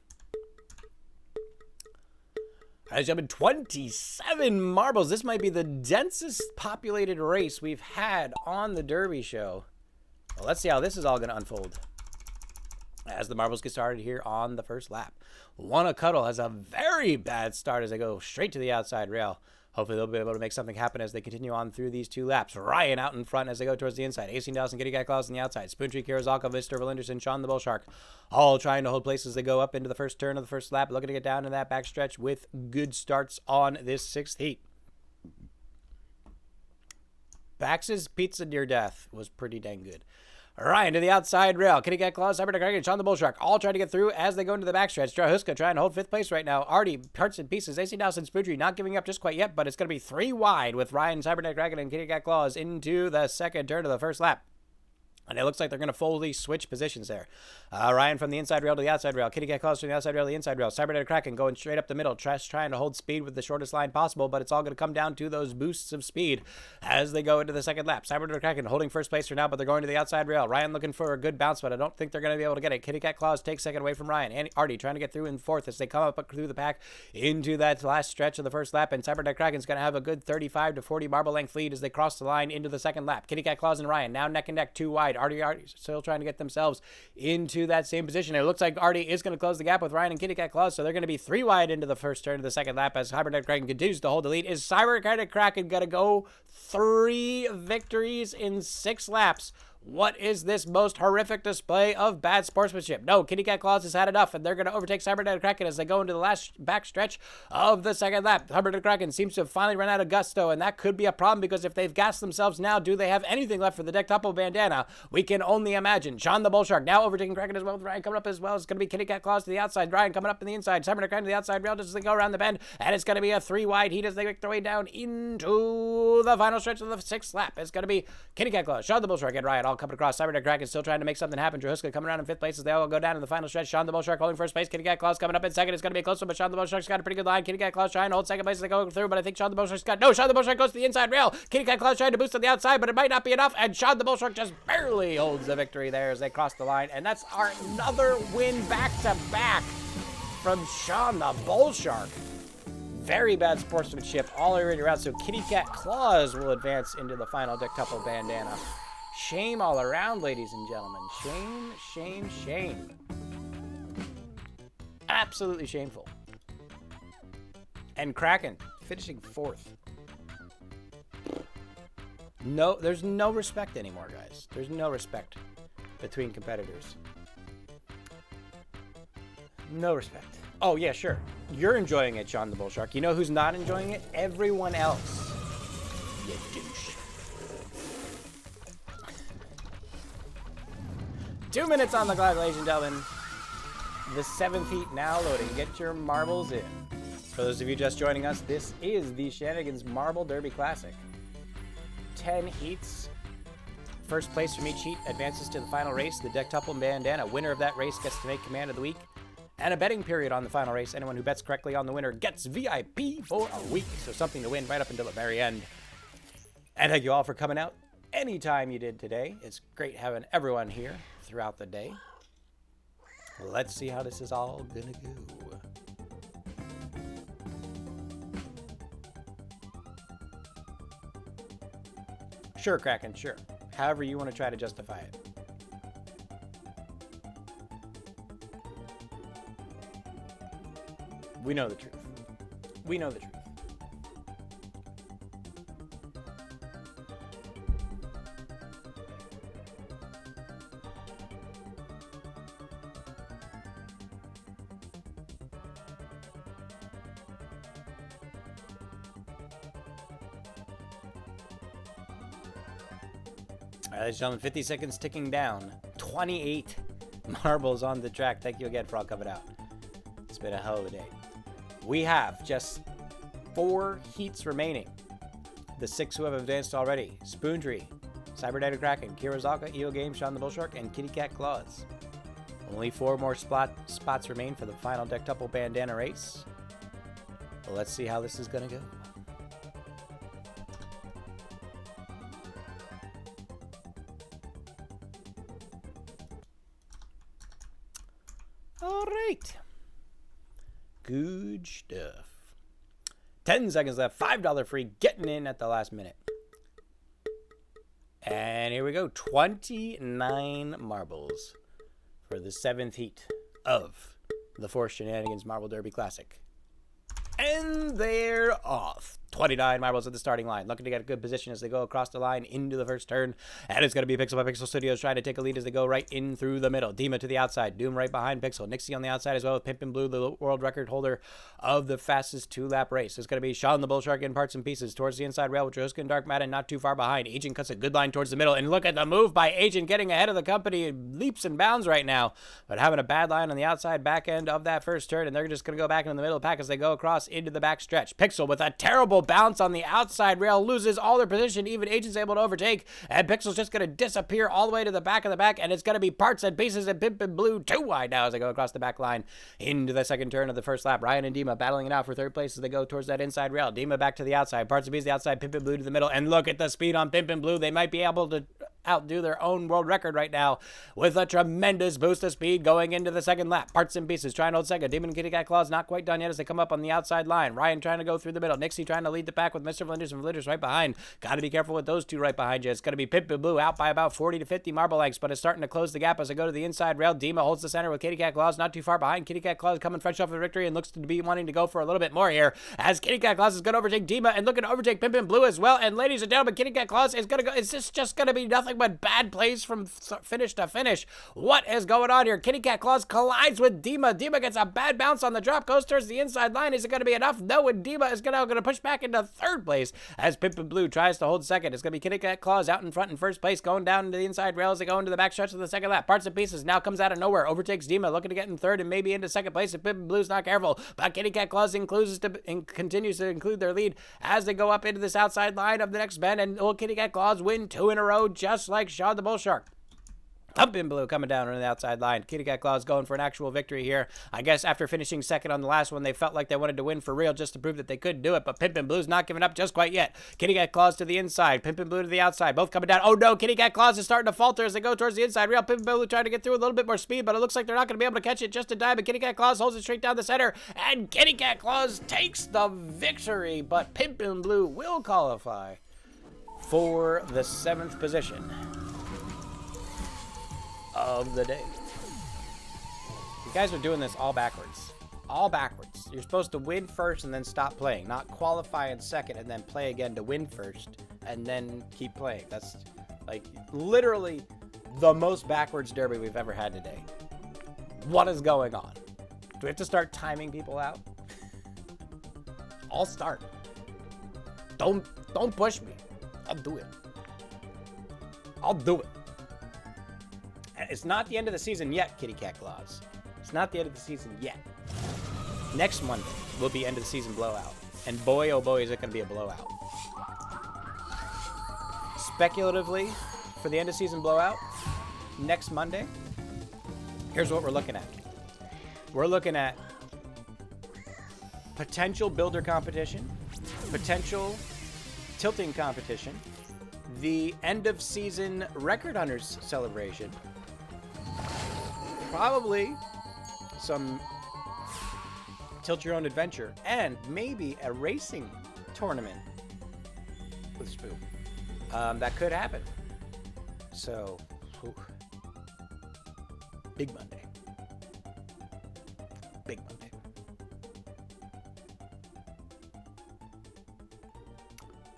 Ladies and gentlemen, 27 marbles. This might be the densest populated race we've had on the Derby show. Well, let's see how this is all going to unfold as the marbles get started here on the first lap. Wanna Cuddle has a very bad start as they go straight to the outside rail. Hopefully they'll be able to make something happen as they continue on through these two laps. Ryan out in front as they go towards the inside. 18 Dawson, Kitty Cat Claus on the outside. Spoontree, Kirazalka, Mr. Valinderson, Sean the Bull Shark, all trying to hold place as they go up into the first turn of the first lap, looking to get down in that backstretch with good starts on this sixth heat. Bax's Pizza Near Death was pretty dang good. Ryan to the outside rail. Kitty Cat Claus, Cyber Dragon, Sean the Bull Shark all trying to get through as they go into the backstretch. Drahuska trying to hold fifth place right now. Artie, parts and pieces. AC Dawson, Spoodry not giving up just quite yet, but it's going to be 3 wide with Ryan, Cybernetic Dragon, and Kitty Cat Claus into the second turn of the first lap. And it looks like they're going to fully switch positions there. Ryan from the inside rail to the outside rail. Kitty Cat Claus from the outside rail to the inside rail. Cybernetic Kraken going straight up the middle. Trying to hold speed with the shortest line possible, but it's all going to come down to those boosts of speed as they go into the second lap. Cybernetic Kraken holding first place for now, but they're going to the outside rail. Ryan looking for a good bounce, but I don't think they're going to be able to get it. Kitty Cat Claus takes second away from Ryan. And Artie trying to get through in fourth as they come up through the pack into that last stretch of the first lap. And Cybernetic Kraken's going to have a good 35 to 40 marble length lead as they cross the line into the second lap. Kitty Cat Claus and Ryan now neck and neck, 2 wide. Artie still trying to get themselves into that same position. It looks like Artie is going to close the gap with Ryan and Kitty Cat Claus, so they're going to be 3 wide into the first turn of the second lap as Cybernetic Kraken continues to hold the lead. Is Cybernetic Kraken going to go 3 victories in 6 laps? What is this most horrific display of bad sportsmanship? No, Kitty Cat Claus has had enough, and they're going to overtake Cybernetic Kraken as they go into the last backstretch of the second lap. Cybernetic Kraken seems to have finally run out of gusto, and that could be a problem because if they've gassed themselves now, do they have anything left for the Dectuple bandana? We can only imagine. Sean the Bull Shark now overtaking Kraken as well, with Ryan coming up as well. It's going to be Kitty Cat Claus to the outside, Ryan coming up in the inside, Cybernetic Kraken to the outside rail just as they go around the bend, and it's going to be a 3 wide heat as they make their way down into the final stretch of the 6th lap. It's going to be Kitty Cat Claus, Sean the Bull Shark, and Ryan all coming across. Cybernetic Kraken still trying to make something happen. Drahuska coming around in 5th place as they all go down in the final stretch. Sean the Bull Shark holding first place. Kitty Cat Claus coming up in second. It's going to be a close one, but Sean the Bull Shark's got a pretty good line. Kitty Cat Claus trying to hold second place as they go through, but I think Sean the Bull Shark's got... No, Sean the Bull Shark goes to the inside rail. Kitty Cat Claus trying to boost on the outside, but it might not be enough, and Sean the Bull Shark just barely holds the victory there as they cross the line, and that's our another win back-to-back from Sean the Bull Shark. Very bad sportsmanship all the way around, so Kitty Cat Claus will advance into the final Dectuple bandana. Shame all around, ladies and gentlemen. Shame, shame, shame. Absolutely shameful. And Kraken finishing 4th. No, there's no respect anymore, guys. There's no respect between competitors. No respect. Oh, yeah, sure. You're enjoying it, Sean the Bull Shark. You know who's not enjoying it? Everyone else. You douche. 2 minutes on the clock, ladies and gentlemen. The 7th heat now loading. Get your marbles in. For those of you just joining us, this is the Shenanigans Marble Derby Classic. 10 heats. First place from each heat advances to the final race. The Dectuple bandana. Winner of that race gets to make command of the week. And a betting period on the final race. Anyone who bets correctly on the winner gets VIP for a week. So something to win right up until the very end. And thank you all for coming out anytime you did today. It's great having everyone here throughout the day. Let's see how this is all gonna go. Sure, Kraken, sure. However you want to try to justify it. We know the truth. We know the truth. All right, ladies and gentlemen, 50 seconds ticking down. 28 marbles on the track. Thank you again for all coming out. It's been a hell of a day. We have just 4 heats remaining. The 6 who have advanced already. Spoontree, Cybernetic Kraken, Kirazalka, EO Games, Sean the Bull Shark, and Kitty Cat Claus. Only 4 more spots remain for the final Dectuple bandana race. Well, let's see how this is going to go. All right. Good stuff. 10 seconds left. $5 free. Getting in at the last minute. And here we go. 29 marbles for the 7th heat of the 4th Shenanigans Marble Derby Classic. And they're off. 29 marbles at the starting line. Looking to get a good position as they go across the line into the first turn. And it's going to be Pixel by Pixel Studios trying to take a lead as they go right in through the middle. Dima to the outside. Doom right behind Pixel. Nixie on the outside as well with Pimpin' Blue, the world record holder of the fastest 2-lap race. It's going to be Sean the Bull Shark in parts and pieces towards the inside rail with Joska and Dark Madden not too far behind. Agent cuts a good line towards the middle. And look at the move by Agent getting ahead of the company. Leaps and bounds right now. But having a bad line on the outside back end of that first turn. And they're just going to go back in the middle of the pack as they go across into the back stretch. Pixel with a terrible bounce on the outside rail loses all their position. Even Agent's able to overtake, and Pixel's just going to disappear all the way to the back of the back, and it's going to be parts and pieces and Pimpin' Blue too wide now as they go across the back line into the second turn of the first lap. Ryan and Dima battling it out for third place as they go towards that inside rail. Dima back to the outside, parts and pieces the outside, Pimpin' Blue to the middle, and look at the speed on Pimpin' Blue. They might be able to outdo their own world record right now with a tremendous boost of speed going into the second lap. Parts and pieces trying to hold second. Demon and Kitty Cat Claws not quite done yet as they come up on the outside line. Ryan trying to go through the middle. Nixie trying to lead the pack with Mr. Flinders and Flinders right behind. Got to be careful with those two right behind you. It's going to be Pimpin' Blue out by about 40 to 50 marble lengths, but it's starting to close the gap as they go to the inside rail. Dima holds the center with Kitty Cat Claws not too far behind. Kitty Cat Claws coming fresh off of victory and looks to be wanting to go for a little bit more here as Kitty Cat Claws is going to overtake Dima and looking to overtake Pimpin' Blue as well. And ladies and gentlemen, Kitty Cat Claws is going to go. Is this just going to be nothing but bad plays from finish to finish? What is going on here? Kitty Cat Claws collides with Dima. Dima gets a bad bounce on the drop, goes towards the inside line. Is it going to be enough? No, and Dima is going to push back into third place as Pimpin' Blue tries to hold second. It's going to be Kitty Cat Claws out in front in first place, going down into the inside rail as they go into the back stretch of the second lap. Parts and pieces now comes out of nowhere, overtakes Dima, looking to get in third and maybe into second place if Pimpin' Blue's not careful. But Kitty Cat Claws continues to include their lead as they go up into this outside line of the next bend, and will Kitty Cat Claws win 2 in a row just like Sean the Bull Shark. Pimpin' Blue coming down on the outside line. Kitty Cat Claws going for an actual victory here. I guess after finishing second on the last one, they felt like they wanted to win for real just to prove that they could do it. But Pimpin' Blue's not giving up just quite yet. Kitty Cat Claws to the inside. Pimpin' Blue to the outside. Both coming down. Oh no, Kitty Cat Claws is starting to falter as they go towards the inside rail. Pimpin' Blue trying to get through a little bit more speed, but it looks like they're not going to be able to catch it just in time. But Kitty Cat Claws holds it straight down the center. And Kitty Cat Claws takes the victory. But Pimpin' Blue will qualify for the 7th position of the day. You guys are doing this all backwards. All backwards. You're supposed to win first and then stop playing, not qualify in second and then play again to win first and then keep playing. That's like literally the most backwards derby we've ever had today. What is going on? Do we have to start timing people out? I'll start. Don't push me. I'll do it. I'll do it. It's not the end of the season yet, Kitty Cat Claws. It's not the end of the season yet. Next Monday will be end of the season blowout. And boy, oh boy, is it going to be a blowout. Speculatively, for the end of season blowout, next Monday, here's what we're looking at. We're looking at potential builder competition, potential tilting competition, the end of season record hunters celebration, probably some tilt your own adventure, and maybe a racing tournament with Spook. That could happen. So, whew. Big Monday. Big Monday.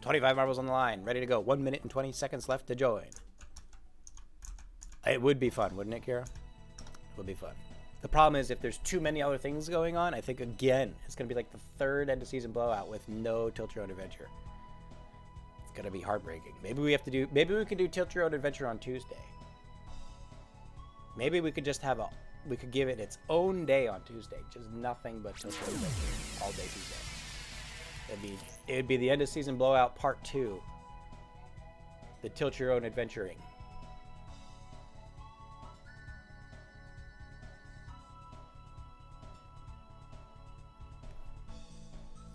$25 marbles on the line, ready to go. 1 minute and 20 seconds left to join. It would be fun, wouldn't it, Kira? It would be fun. The problem is if there's too many other things going on, I think again it's gonna be like the third end of season blowout with no tilt your own adventure. It's gonna be heartbreaking. Maybe we could do tilt your own adventure on Tuesday. Maybe we could just have we could give it its own day on Tuesday, just nothing but tilt your own adventure all day Tuesday. It'd be the end of season blowout part 2. The tilt your own adventuring.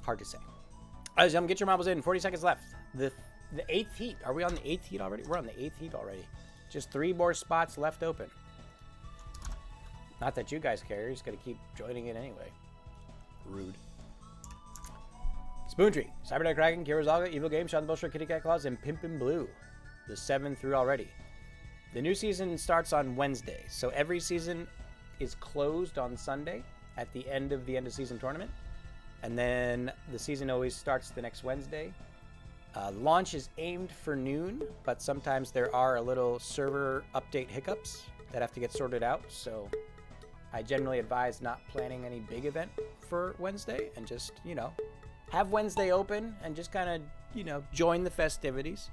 Hard to say. All right, get your marbles in. 40 seconds left. The 8th heat. Are we on the 8th heat already? We're on the 8th heat already. Just 3 more spots left open. Not that you guys care. You're just going to keep joining in anyway. Rude. Spoontree, Cyberdeck Kraken, Kirazaga, Evil Game, Sean the Bullshit, Kitty Cat Claws, and Pimpin' Blue. The 7 through already. The new season starts on Wednesday, so every season is closed on Sunday at the end of season tournament. And then the season always starts the next Wednesday. Launch is aimed for noon, but sometimes there are a little server update hiccups that have to get sorted out. So I generally advise not planning any big event for Wednesday and just, have Wednesday open and just kind of, join the festivities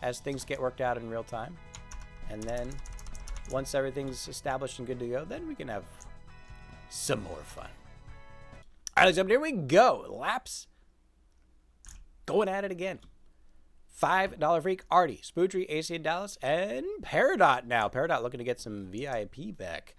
as things get worked out in real time. And then once everything's established and good to go, then we can have some more fun. All right, so here we go. Laps. Going at it again. $5 Freak, Artie, Spootry, AC in Dallas, and Peridot now. Peridot looking to get some VIP back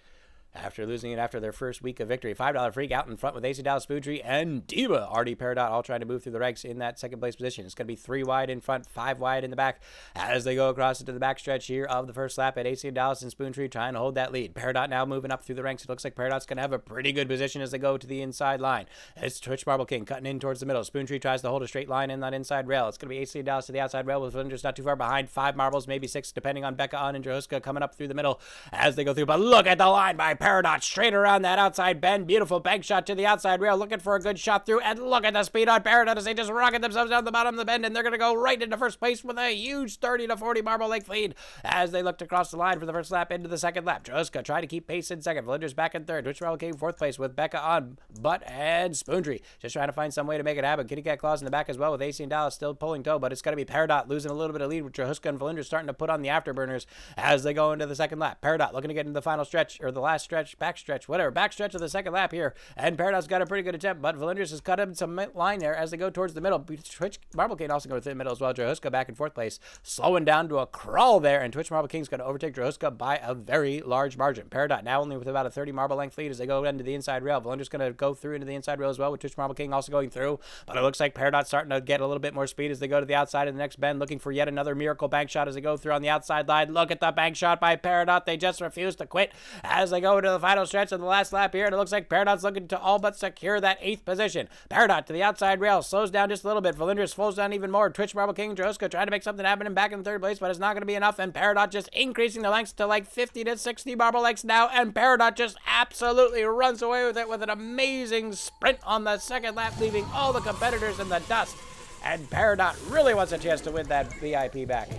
after losing it after their first week of victory. $5 Freak out in front with AC Dallas, Spootry, and Diva. Artie, Peridot all trying to move through the ranks in that second place position. It's going to be 3 wide in front, 5 wide in the back as they go across into the backstretch here of the first lap at AC Dallas and Spoontree trying to hold that lead. Peridot now moving up through the ranks. It looks like Peridot's going to have a pretty good position as they go to the inside line. It's Twitch Marble King cutting in towards the middle. Spoontree tries to hold a straight line in that inside rail. It's going to be AC Dallas to the outside rail with Flinders not too far behind. 5 marbles, maybe 6, depending on Becca on and Drahuska coming up through the middle as they go through. But look at the line by Peridot straight around that outside bend. Beautiful bank shot to the outside rail, looking for a good shot through, and look at the speed on Peridot as they just rocket themselves down the bottom of the bend, and they're going to go right into first place with a huge 30 to 40 Marble Lake lead as they look to cross the line for the first lap into the second lap. Joska trying to keep pace in second. Flinders back in third. Twitch Marble King fourth place with Becca on butt and Spoontree just trying to find some way to make it happen. Kitty Cat Claws in the back as well with AC and Dallas still pulling toe, but it's going to be Peridot losing a little bit of lead with Drahuska and Flinders starting to put on the afterburners as they go into the second lap. Peridot looking to get into the final stretch, or the last stretch, backstretch of the second lap here, and Peridot's got a pretty good attempt, but Valinders has cut him some line there as they go towards the middle. Twitch Marble King also going through the middle as well. Drahuska back in fourth place, slowing down to a crawl there, and Twitch Marble King's going to overtake Drahuska by a very large margin. Peridot now only with about a 30 marble length lead as they go into the inside rail. Valinders going to go through into the inside rail as well with Twitch Marble King also going through, but it looks like Peridot's starting to get a little bit more speed as they go to the outside of the next bend, looking for yet another miracle bank shot as they go through on the outside line. Look at the bank shot by Peridot. They just refuse to quit as they go into the final stretch of the last lap here, and it looks like Peridot's looking to all but secure that 8th position. Peridot to the outside rail, slows down just a little bit. Valinders slows down even more. Twitch Marble King, Droska trying to make something happen and back in third place, but it's not going to be enough, and Peridot just increasing the lengths to like 50 to 60 marble lengths now, and Peridot just absolutely runs away with it with an amazing sprint on the second lap, leaving all the competitors in the dust, and Peridot really wants a chance to win that VIP back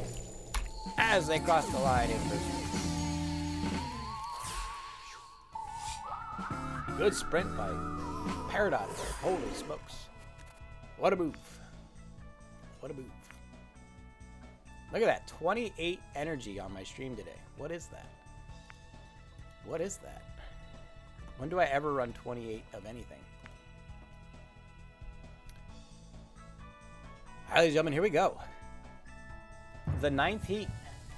as they cross the line in first. Good sprint by Peridot there. Holy smokes. What a move. What a move. Look at that. 28 energy on my stream today. What is that? What is that? When do I ever run 28 of anything? All right, ladies and gentlemen, here we go. The 9th heat.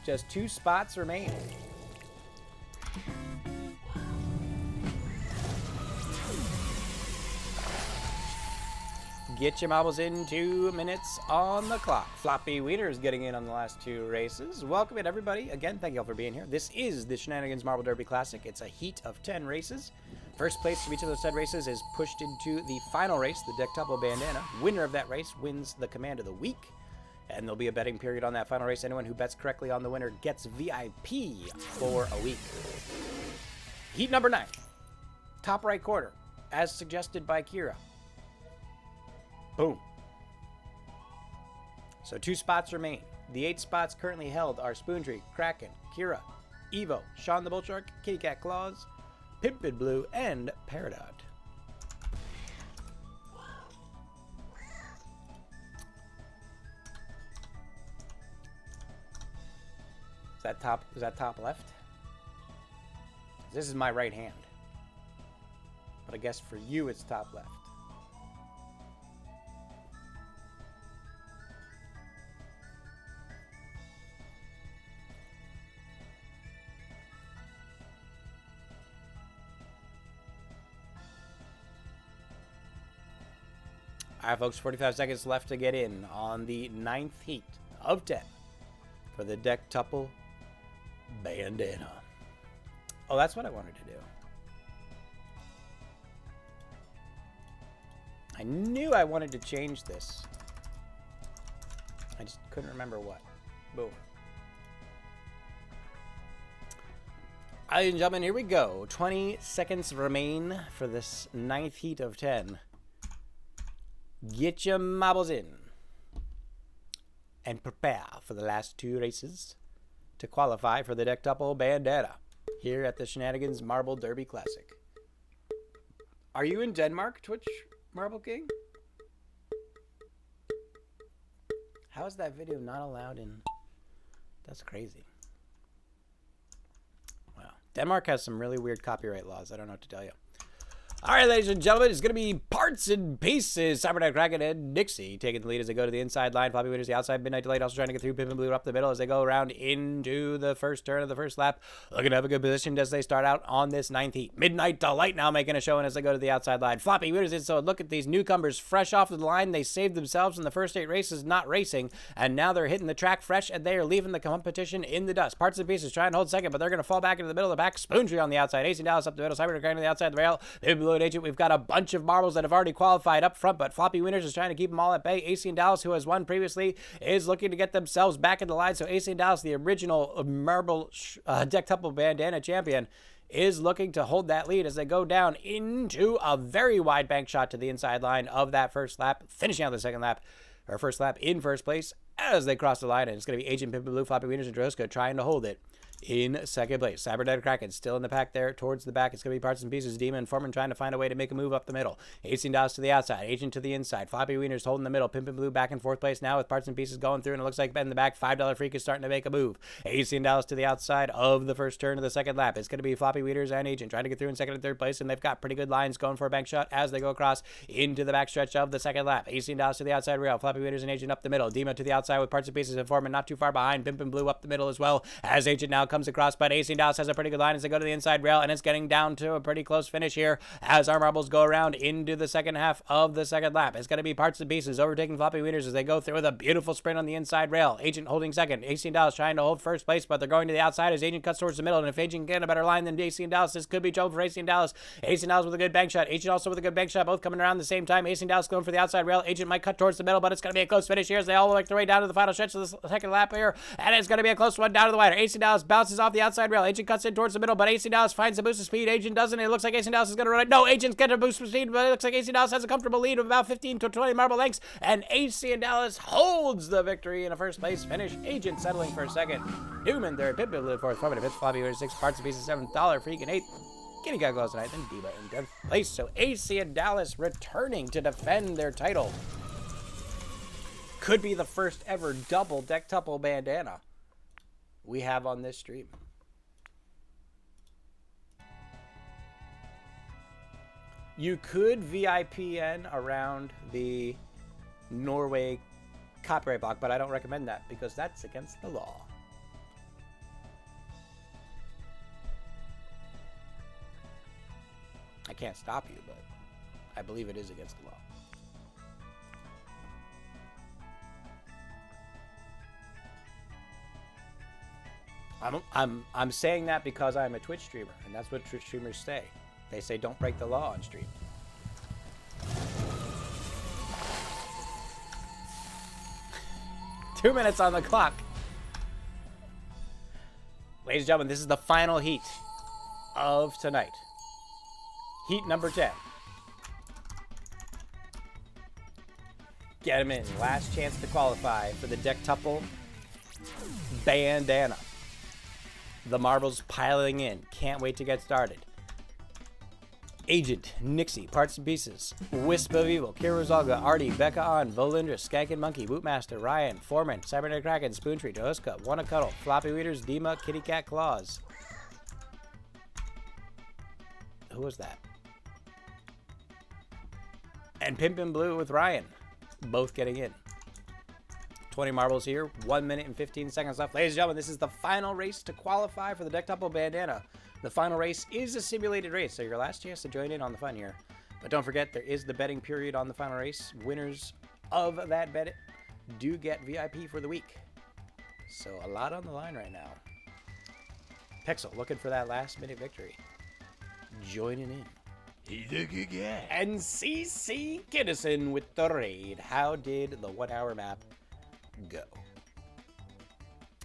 Just 2 spots remain. Get your marbles in 2 minutes on the clock. Floppy Wiener's getting in on the last 2 races. Welcome in, everybody. Again, thank you all for being here. This is the Shenanigans Marble Derby Classic. It's a heat of 10 races. First place from each of those 10 races is pushed into the final race, the Dectuple Bandana. Winner of that race wins the Command of the Week. And there'll be a betting period on that final race. Anyone who bets correctly on the winner gets VIP for a week. Heat number 9. Top right quarter, as suggested by Kira. Boom. So 2 spots remain. The 8 spots currently held are Spoontree, Kraken, Kira, Evo, Sean the Bullshark, Kitty Cat Claws, Pimpin' Blue, and Peridot. Is that top left? This is my right hand. But I guess for you it's top left. All right, folks, 45 seconds left to get in on the 9th heat of 10 for the Dectuple Bandana. Oh, that's what I wanted to do. I knew I wanted to change this. I just couldn't remember what. Boom. Ladies and gentlemen, here we go. 20 seconds remain for this 9th heat of 10. Get your marbles in. And prepare for the last 2 races to qualify for the Dectuple Bandana here at the Shenanigans Marble Derby Classic. Are you in Denmark, Twitch Marble King? How is that video not allowed in? That's crazy. Wow. Denmark has some really weird copyright laws. I don't know what to tell you. All right, ladies and gentlemen, it's going to be parts and pieces. Cybernetic Kraken and Nixie taking the lead as they go to the inside line. Floppy Winners, the outside. Midnight Delight also trying to get through. Pimp and Blue up the middle as they go around into the first turn of the first lap. Looking to have a good position as they start out on this 9th heat. Midnight Delight now making a showing as they go to the outside line. Floppy Winners, so look at these newcomers fresh off the line. They saved themselves in the first 8 races not racing, and now they're hitting the track fresh, and they are leaving the competition in the dust. Parts and pieces trying to hold second, but they're going to fall back into the middle of the back. Spoontree on the outside. AC Dallas up the middle. Cybernetic Kraken on the outside of the rail. Pimp and Blue and Agent. We've got a bunch of marbles that have already qualified up front, but Floppy Winners is trying to keep them all at bay. AC and Dallas, who has won previously, is looking to get themselves back in the line. So AC and Dallas, the original marble Dectuple Bandana champion, is looking to hold that lead as they go down into a very wide bank shot to the inside line of that first lap, finishing out the second lap, or first lap in first place as they cross the line. And it's going to be Agent Pimp and Blue, Floppy Winners, and Droska trying to hold it in second place. Cybernetic Kraken still in the pack there towards the back. It's going to be Parts and Pieces. Demon and Foreman trying to find a way to make a move up the middle. 18 Dallas to the outside. Agent to the inside. Floppy Wieners holding the middle. Pimp and Blue back in 4th place now with Parts and Pieces going through, and it looks like Ben in the back. $5 Freak is starting to make a move. 18 Dallas to the outside of the first turn of the second lap. It's going to be Floppy Wieners and Agent trying to get through in 2nd and 3rd place, and they've got pretty good lines going for a bank shot as they go across into the backstretch of the second lap. 18 Dallas to the outside rail. Floppy Wieners and Agent up the middle. Dema to the outside with Parts and Pieces and Foreman not too far behind. Pimp and Blue up the middle as well as Agent now comes across, but AC Dallas has a pretty good line as they go to the inside rail, and it's getting down to a pretty close finish here as our marbles go around into the second half of the second lap. It's going to be Parts and Pieces overtaking Floppy Wieners as they go through with a beautiful sprint on the inside rail. Agent holding second. AC and Dallas trying to hold first place, but they're going to the outside as Agent cuts towards the middle, and if Agent can get a better line than AC and Dallas, this could be trouble for AC and Dallas. AC and Dallas with a good bank shot. Agent also with a good bank shot, both coming around the same time. AC and Dallas going for the outside rail. Agent might cut towards the middle, but it's going to be a close finish here as they all work their way down to the final stretch of the second lap here, and it's going to be a close one down to the wire. AC and Dallas bounces off the outside rail. Agent cuts in towards the middle, but AC Dallas finds a boost of speed. Agent doesn't. It looks like AC Dallas is going to run it. No, Agent's getting a boost of speed, but it looks like AC Dallas has a comfortable lead of about 15 to 20 marble lengths, and AC and Dallas holds the victory in a first place finish. Agent settling for second. Newman third. Pip Blue fourth. Formative fifth. Floppy Winners 6. Parts and Pieces $7. Freak in 8th. Kitty got close tonight. Then Diva in 10th place. So AC and Dallas returning to defend their title. Could be the first ever double Dectuple Bandana we have on this stream. You could VIPN around the Norway copyright block, but I don't recommend that because that's against the law. I can't stop you, but I believe it is against the law. I'm saying that because I'm a Twitch streamer, and that's what Twitch streamers say. They say don't break the law on stream. Two minutes on the clock. Ladies and gentlemen, this is the final heat of tonight. Heat number 10. Get him in. Last chance to qualify for the Dectuple Bandana. The marbles piling in. Can't wait to get started. Agent, Nixie, Parts and Pieces, Wisp of Evil, Kira Zalga, Artie, Becca On, Volindra, Skank and Monkey, Bootmaster, Ryan, Foreman, Cybernetic Kraken, Spoontree, Johuska, Wanna Cuddle, Floppy Weeders, Dima, Kitty Cat Claws. Who was that? And Pimpin' Blue with Ryan, both getting in. 20 marbles here, 1 minute and 15 seconds left. Ladies and gentlemen, this is the final race to qualify for the Dectuple Bandana. The final race is a simulated race, so your last chance to join in on the fun here. But don't forget, there is the betting period on the final race. Winners of that bet do get VIP for the week. So a lot on the line right now. Pixel looking for that last minute victory. Joining in He's a good guy. And CC Kinnison with the raid. How did the 1 hour map go?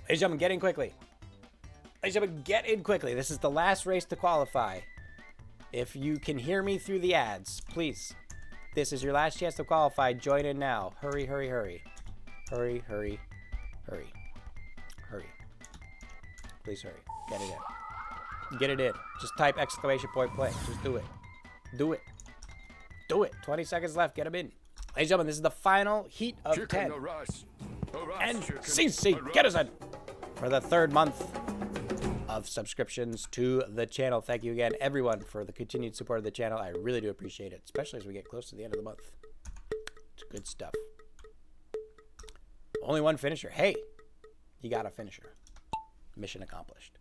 Ladies and gentlemen, get in quickly. Ladies and gentlemen, get in quickly. This is the last race to qualify. If you can hear me through the ads, please. This is your last chance to qualify. Join in now. Hurry, hurry, hurry. Hurry, hurry, hurry. Hurry. Please hurry. Get it in. Get it in. Just type exclamation point play. Just do it. Do it. Do it. 20 seconds left. Get them in. Ladies and gentlemen, this is the final heat of 10. And CC, get us in for the 3rd month of subscriptions to the channel. Thank you again, everyone, for the continued support of the channel. I really do appreciate it, especially as we get close to the end of the month. It's good stuff. Only one finisher. Hey, you got a finisher. Mission accomplished.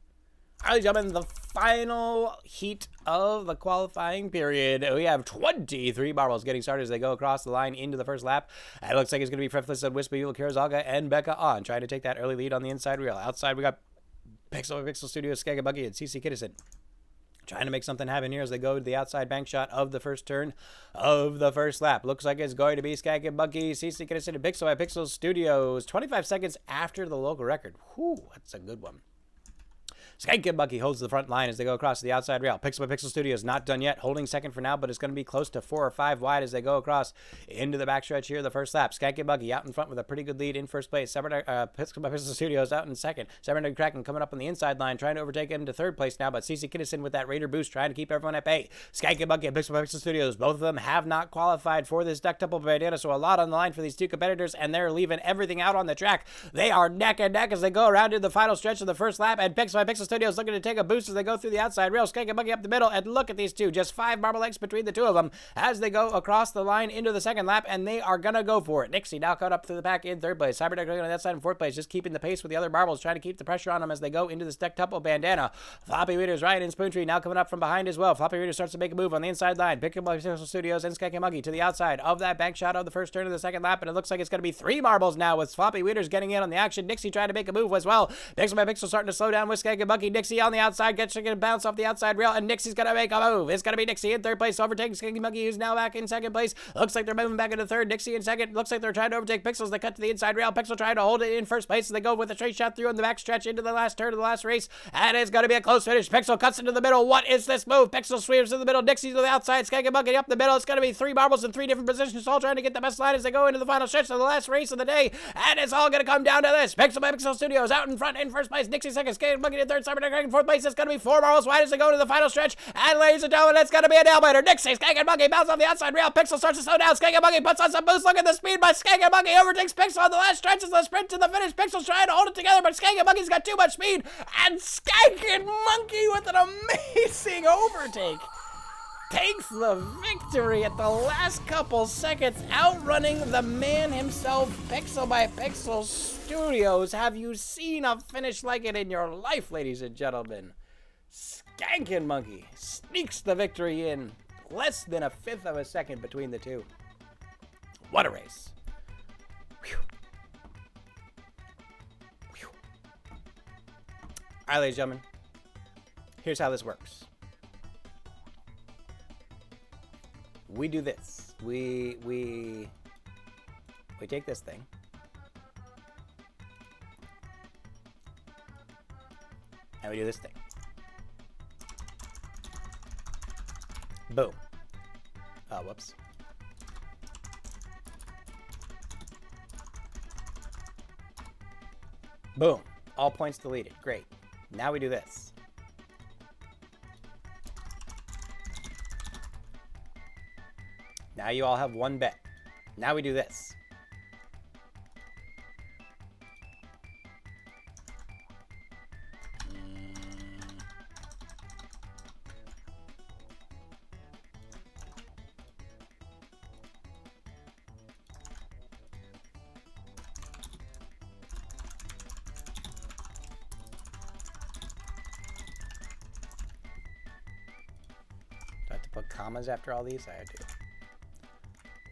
All right, gentlemen, the final heat of the qualifying period. We have 23 marbles getting started as they go across the line into the first lap. It looks like it's going to be Fretless and Wispy, Kirazaga, and Becca on, trying to take that early lead on the inside rail. Outside, we got Pixel by Pixel Studios, Skagabuggy, and CC Kinnison trying to make something happen here as they go to the outside bank shot of the first turn of the first lap. Looks like it's going to be Skagabuggy, CC Kinnison, and Pixel by Pixel Studios. 25 seconds after the local record. Whew, that's a good one. Skagabuggy holds the front line as they go across the outside rail. Pixel by Pixel Studios not done yet, holding second for now, but it's going to be close to 4 or 5 wide as they go across into the backstretch here, the first lap. Skagabuggy out in front with a pretty good lead in first place. Pixel by Pixel Studios out in second. Severin Kraken coming up on the inside line, trying to overtake him to third place now, but CC Kinnison with that Raider boost, trying to keep everyone at bay. Skagabuggy and Pixel by Pixel Studios, both of them have not qualified for this Ductuple bandana, so a lot on the line for these two competitors, and they're leaving everything out on the track. They are neck and neck as they go around in the final stretch of the first lap, and Pixel by Pixel Studios looking to take a boost as they go through the outside rail. Skagabuggy up the middle, and look at these two. Just 5 marble lengths between the two of them as they go across the line into the second lap, and they are going to go for it. Nixie now caught up through the pack in third place. Cyberdeck on that side in fourth place, just keeping the pace with the other marbles, trying to keep the pressure on them as they go into the Ductuple bandana. Floppy Readers, Ryan and Spoontree now coming up from behind as well. Floppy Readers starts to make a move on the inside line. Picking up Pixel Studios and Skagabuggy to the outside of that bank shot of the first turn of the second lap, and it looks like it's going to be 3 marbles now with Floppy Readers getting in on the action. Nixie trying to make a move as well. Pixel by Pixel starting to slow down with Skagabuggy. Nixie on the outside, gets to bounce off the outside rail, and Nixie's going to make a move. It's going to be Nixie in third place, overtaking Skagabuggy, who's now back in second place. Looks like they're moving back into third. Nixie in second. Looks like they're trying to overtake Pixels. They cut to the inside rail. Pixel trying to hold it in first place as they go with a straight shot through in the back stretch into the last turn of the last race, and it's going to be a close finish. Pixel cuts into the middle. What is this move? Pixel sweeps in the middle. Nixie to the outside. Skagabuggy up the middle. It's going to be 3 marbles in 3 different positions, all trying to get the best line as they go into the final stretch of the last race of the day, and it's all going to come down to this. Pixel by Pixel Studios out in front in first place. Nixie second. Skagabuggy in third. Cyberdeck in fourth place. It's going to be 4 marbles wide as they go to the final stretch, and ladies and gentlemen, it's going to be a nail-biter. Nixie, Skagabuggy bounces off the outside rail. Pixel starts to slow down. Skagabuggy puts on some boost. Look at the speed by Skagabuggy. Overtakes Pixel on the last stretch as the sprint to the finish. Pixel's trying to hold it together, but Skagabuggy's got too much speed, and Skagabuggy with an amazing overtake takes the victory at the last couple seconds, outrunning the man himself, Pixel by Pixel Studios. Have you seen a finish like it in your life, ladies and gentlemen? Skagabuggy sneaks the victory in less than a 1/5 of a second between the two. What a race. Whew. Whew. All right, ladies and gentlemen, here's how this works. We do this. We take this thing. And we do this thing. Boom. Oh, whoops. Boom. All points deleted. Great. Now we do this. Now you all have 1 bet. Now we do this. Put commas after all these? I do.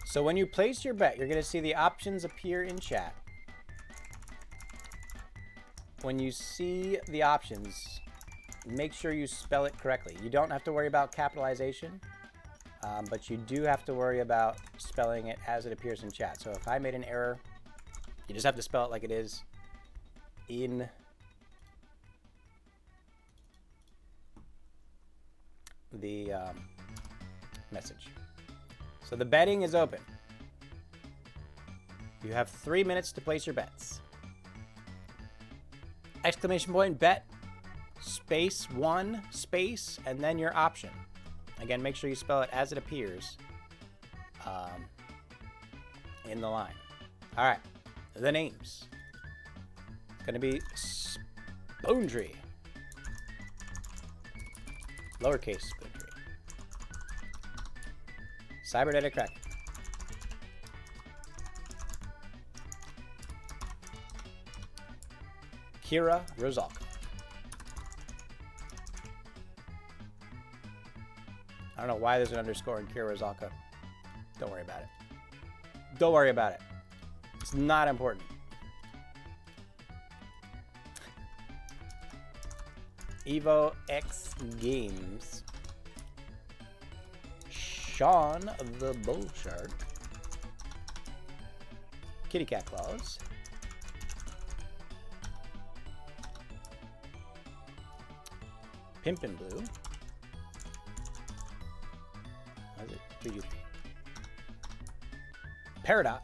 So when you place your bet, you're going to see the options appear in chat. When you see the options, make sure you spell it correctly. You don't have to worry about capitalization. But you do have to worry about spelling it as it appears in chat. So if I made an error, you just have to spell it like it is in the message. So the betting is open. You have 3 minutes to place your bets. Exclamation point bet, space 1, space, and then your option. Again, make sure you spell it as it appears in the line. All right, the names. It's going to be Spoontree. Lowercase Spoontree. Cybernetic Crack. Kira Rozalka. I don't know why there's an underscore in Kira Rozalka. Don't worry about it. Don't worry about it. It's not important. Evo X Games. Sean the Bull Shark. Kitty Cat Claws. Pimpin' Blue. How's it? 3 Peridot.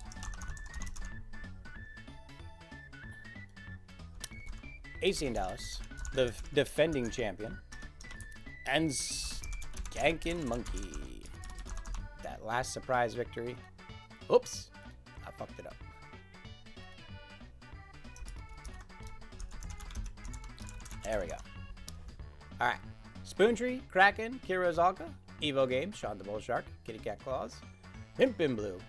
AC in Dallas, the defending champion. And Skankin' Monkey. That last surprise victory. Oops, I fucked it up. There we go. All right. Spoontree, Kraken, Kira Rozalka, Evo Games, Sean the Bull Shark, Kitty Cat Claws, Pimpin' Blue,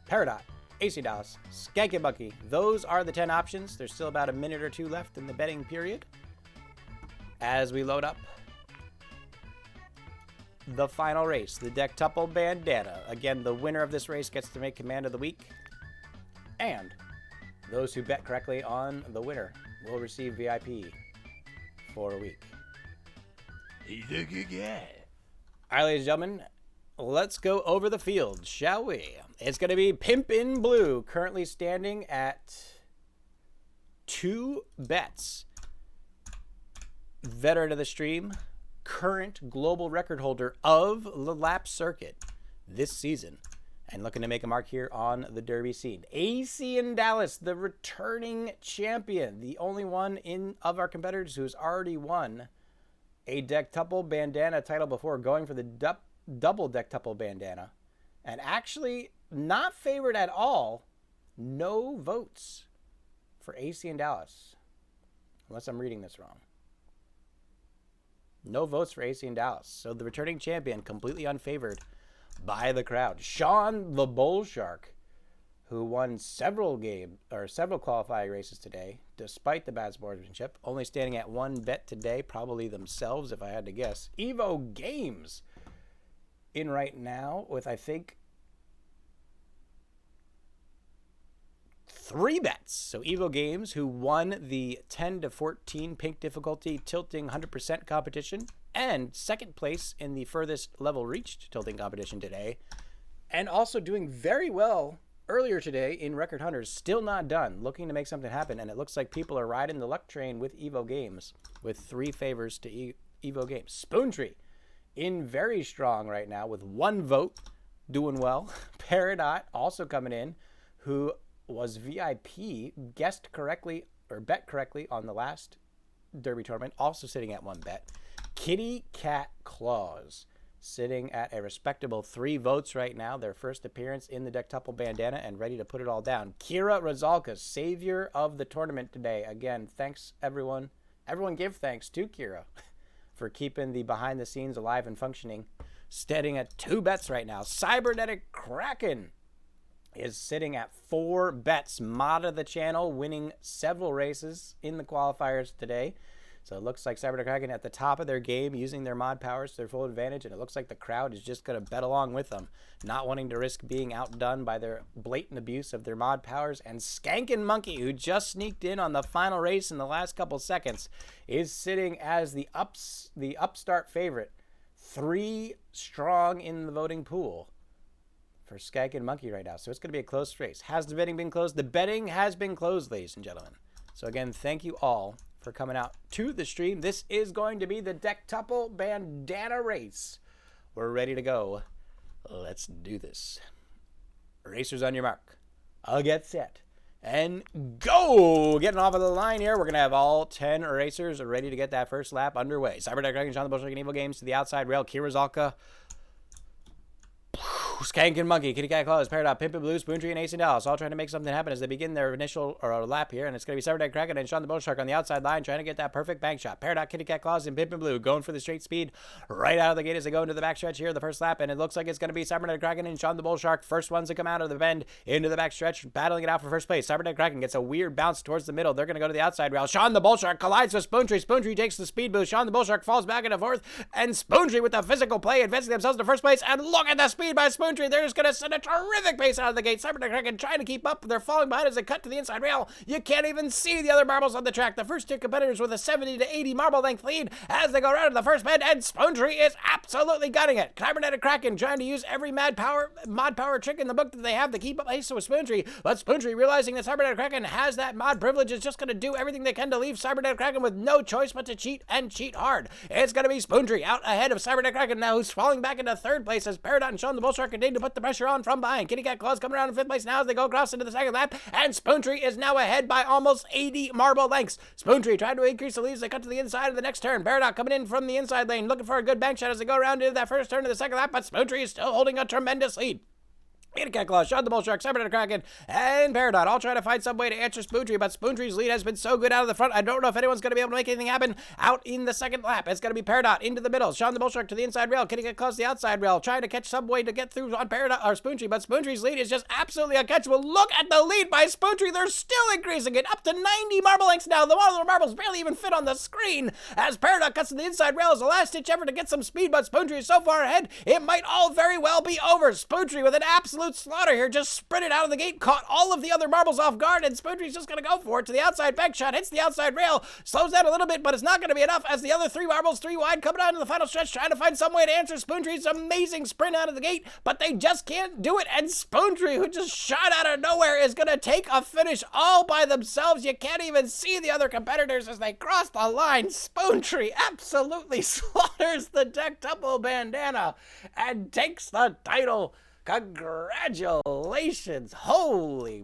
Peridot, AC Dallas, Skankin' Monkey. Those are the 10 options. There's still about a minute or two left in the betting period. As we load up the final race, the Dectuple Bandana. Again, the winner of this race gets to make Command of the Week. And those who bet correctly on the winner will receive VIP for a week. He's a good guy. All right, ladies and gentlemen, let's go over the field, shall we? It's going to be Pimpin' Blue, currently standing at 2 bets. Veteran of the stream, current global record holder of the lap circuit this season, and looking to make a mark here on the Derby scene. AC in Dallas, the returning champion, the only one of our competitors who's already won a Dectuple Bandana title before, going for the double Dectuple Bandana, and actually not favored at all. No votes for AC in Dallas, unless I'm reading this wrong. No votes for AC in Dallas. So the returning champion completely unfavored by the crowd. Sean the Bull Shark, who won several qualifying races today, despite the bad sportsmanship, only standing at 1 bet today, probably themselves if I had to guess. Evo Games in right now with, I think, 3 bets. So Evo Games, who won the 10 to 14 pink difficulty tilting 100% competition and second place in the furthest level reached tilting competition today, and also doing very well earlier today in Record Hunters, still not done, looking to make something happen, and it looks like people are riding the luck train with Evo Games with 3 favors to Evo Games. Spoontree in very strong right now with 1 vote, doing well. Peridot also coming in, who was VIP, guessed correctly or bet correctly on the last Derby tournament, also sitting at 1 bet. Kitty Cat Claws sitting at a respectable 3 votes right now, their first appearance in the Dectuple Bandana, and ready to put it all down. Kira Rozalka, savior of the tournament today. Again, thanks everyone. Everyone give thanks to Kira for keeping the behind the scenes alive and functioning. Standing at 2 bets right now. Cybernetic Kraken is sitting at 4 bets. Mod of the channel, winning several races in the qualifiers today. So it looks like Cybernetic Kraken at the top of their game, using their mod powers to their full advantage, and it looks like the crowd is just going to bet along with them, not wanting to risk being outdone by their blatant abuse of their mod powers. And Skankin' Monkey, who just sneaked in on the final race in the last couple seconds, is sitting as the upstart favorite, 3 strong in the voting pool for Skank and Monkey right now. So it's going to be a close race. Has the betting been closed? The betting has been closed, ladies and gentlemen. So again, thank you all for coming out to the stream. This is going to be the Dectuple Bandana Race. We're ready to go. Let's do this. Racers on your mark. I'll get set. And go! Getting off of the line here. We're going to have all 10 racers ready to get that first lap underway. Cyberdeck Dragon, Sean the Bullshark, and Evil Games to the outside rail. Kira Zalka. Skank and Monkey, Kitty Cat Claus, Peridot, Pimp and Blue, Spoontree, and Ace and Dallas all trying to make something happen as they begin their initial lap here. And it's going to be Cyberdeck Kraken and Sean the Bullshark on the outside line trying to get that perfect bank shot. Peridot, Kitty Cat Claus, and Pimp and Blue going for the straight speed right out of the gate as they go into the backstretch here, the first lap. And it looks like it's going to be Cyberdeck Kraken and Sean the Bullshark, first ones to come out of the bend into the backstretch, battling it out for first place. Cyberdeck Kraken gets a weird bounce towards the middle. They're going to go to the outside rail. Sean the Bullshark collides with Spoontree. Spoontree takes the speed boost. Sean the Bullshark falls back into fourth. And Spoontree with the physical play advancing themselves to first place. And look at the speed by Spoontree. They're just going to send a terrific pace out of the gate. Cyberdeck Kraken trying to keep up. They're falling behind as they cut to the inside rail. You can't even see the other marbles on the track. The first 2 competitors with a 70 to 80 marble length lead as they go around to the first bend, and Spoontree is absolutely gutting it. Cybernetic Kraken trying to use every mod power trick in the book that they have to keep up pace with Spoontree, but Spoontree realizing that Cybernetic Kraken has that mod privilege is just going to do everything they can to leave Cybernetic Kraken with no choice but to cheat and cheat hard. It's going to be Spoontree out ahead of Cybernetic Kraken now, who's falling back into third place as Peridot and Sean the Bullshark continue to put the pressure on from behind. Kitty Cat Claus coming around in 5th place now as they go across into the second lap, and Spoontree is now ahead by almost 80 marble lengths. Spoontree trying to increase the lead as they cut to the inside of the next turn. Peridot coming in from the inside lane looking for a good bank shot as they go around into that first turn of the second lap, but Spoontree is still holding a tremendous lead. Kitty Cat Claus, Sean the Bullshark, Cybernetic Kraken, and Peridot all trying to find some way to answer Spoontree, but Spoontree's lead has been so good out of the front, I don't know if anyone's going to be able to make anything happen out in the second lap. It's going to be Peridot into the middle, Sean the Bullshark to the inside rail, Kitty Cat Claus to the outside rail, trying to catch some way to get through on Peridot or Spoontree, but Spoontree's lead is just absolutely uncatchable. Look at the lead by Spoontree. They're still increasing it up to 90 marble lengths now. The one of the marbles barely even fit on the screen as Peridot cuts to the inside rail as a last-ditch effort to get some speed, but Spoontree is so far ahead, it might all very well be over. Spoontree with an absolute slaughter here, just sprinted out of the gate, caught all of the other marbles off guard, and Spoontree's just going to go for it to the outside bank shot, hits the outside rail, slows down a little bit, but it's not going to be enough as the other 3 marbles, 3 wide, coming down to the final stretch, trying to find some way to answer Spoontree's amazing sprint out of the gate, but they just can't do it, and Spoontree, who just shot out of nowhere, is going to take a finish all by themselves. You can't even see the other competitors as they cross the line. Spoontree absolutely slaughters the Dectuple Bandana and takes the title. Congratulations. Holy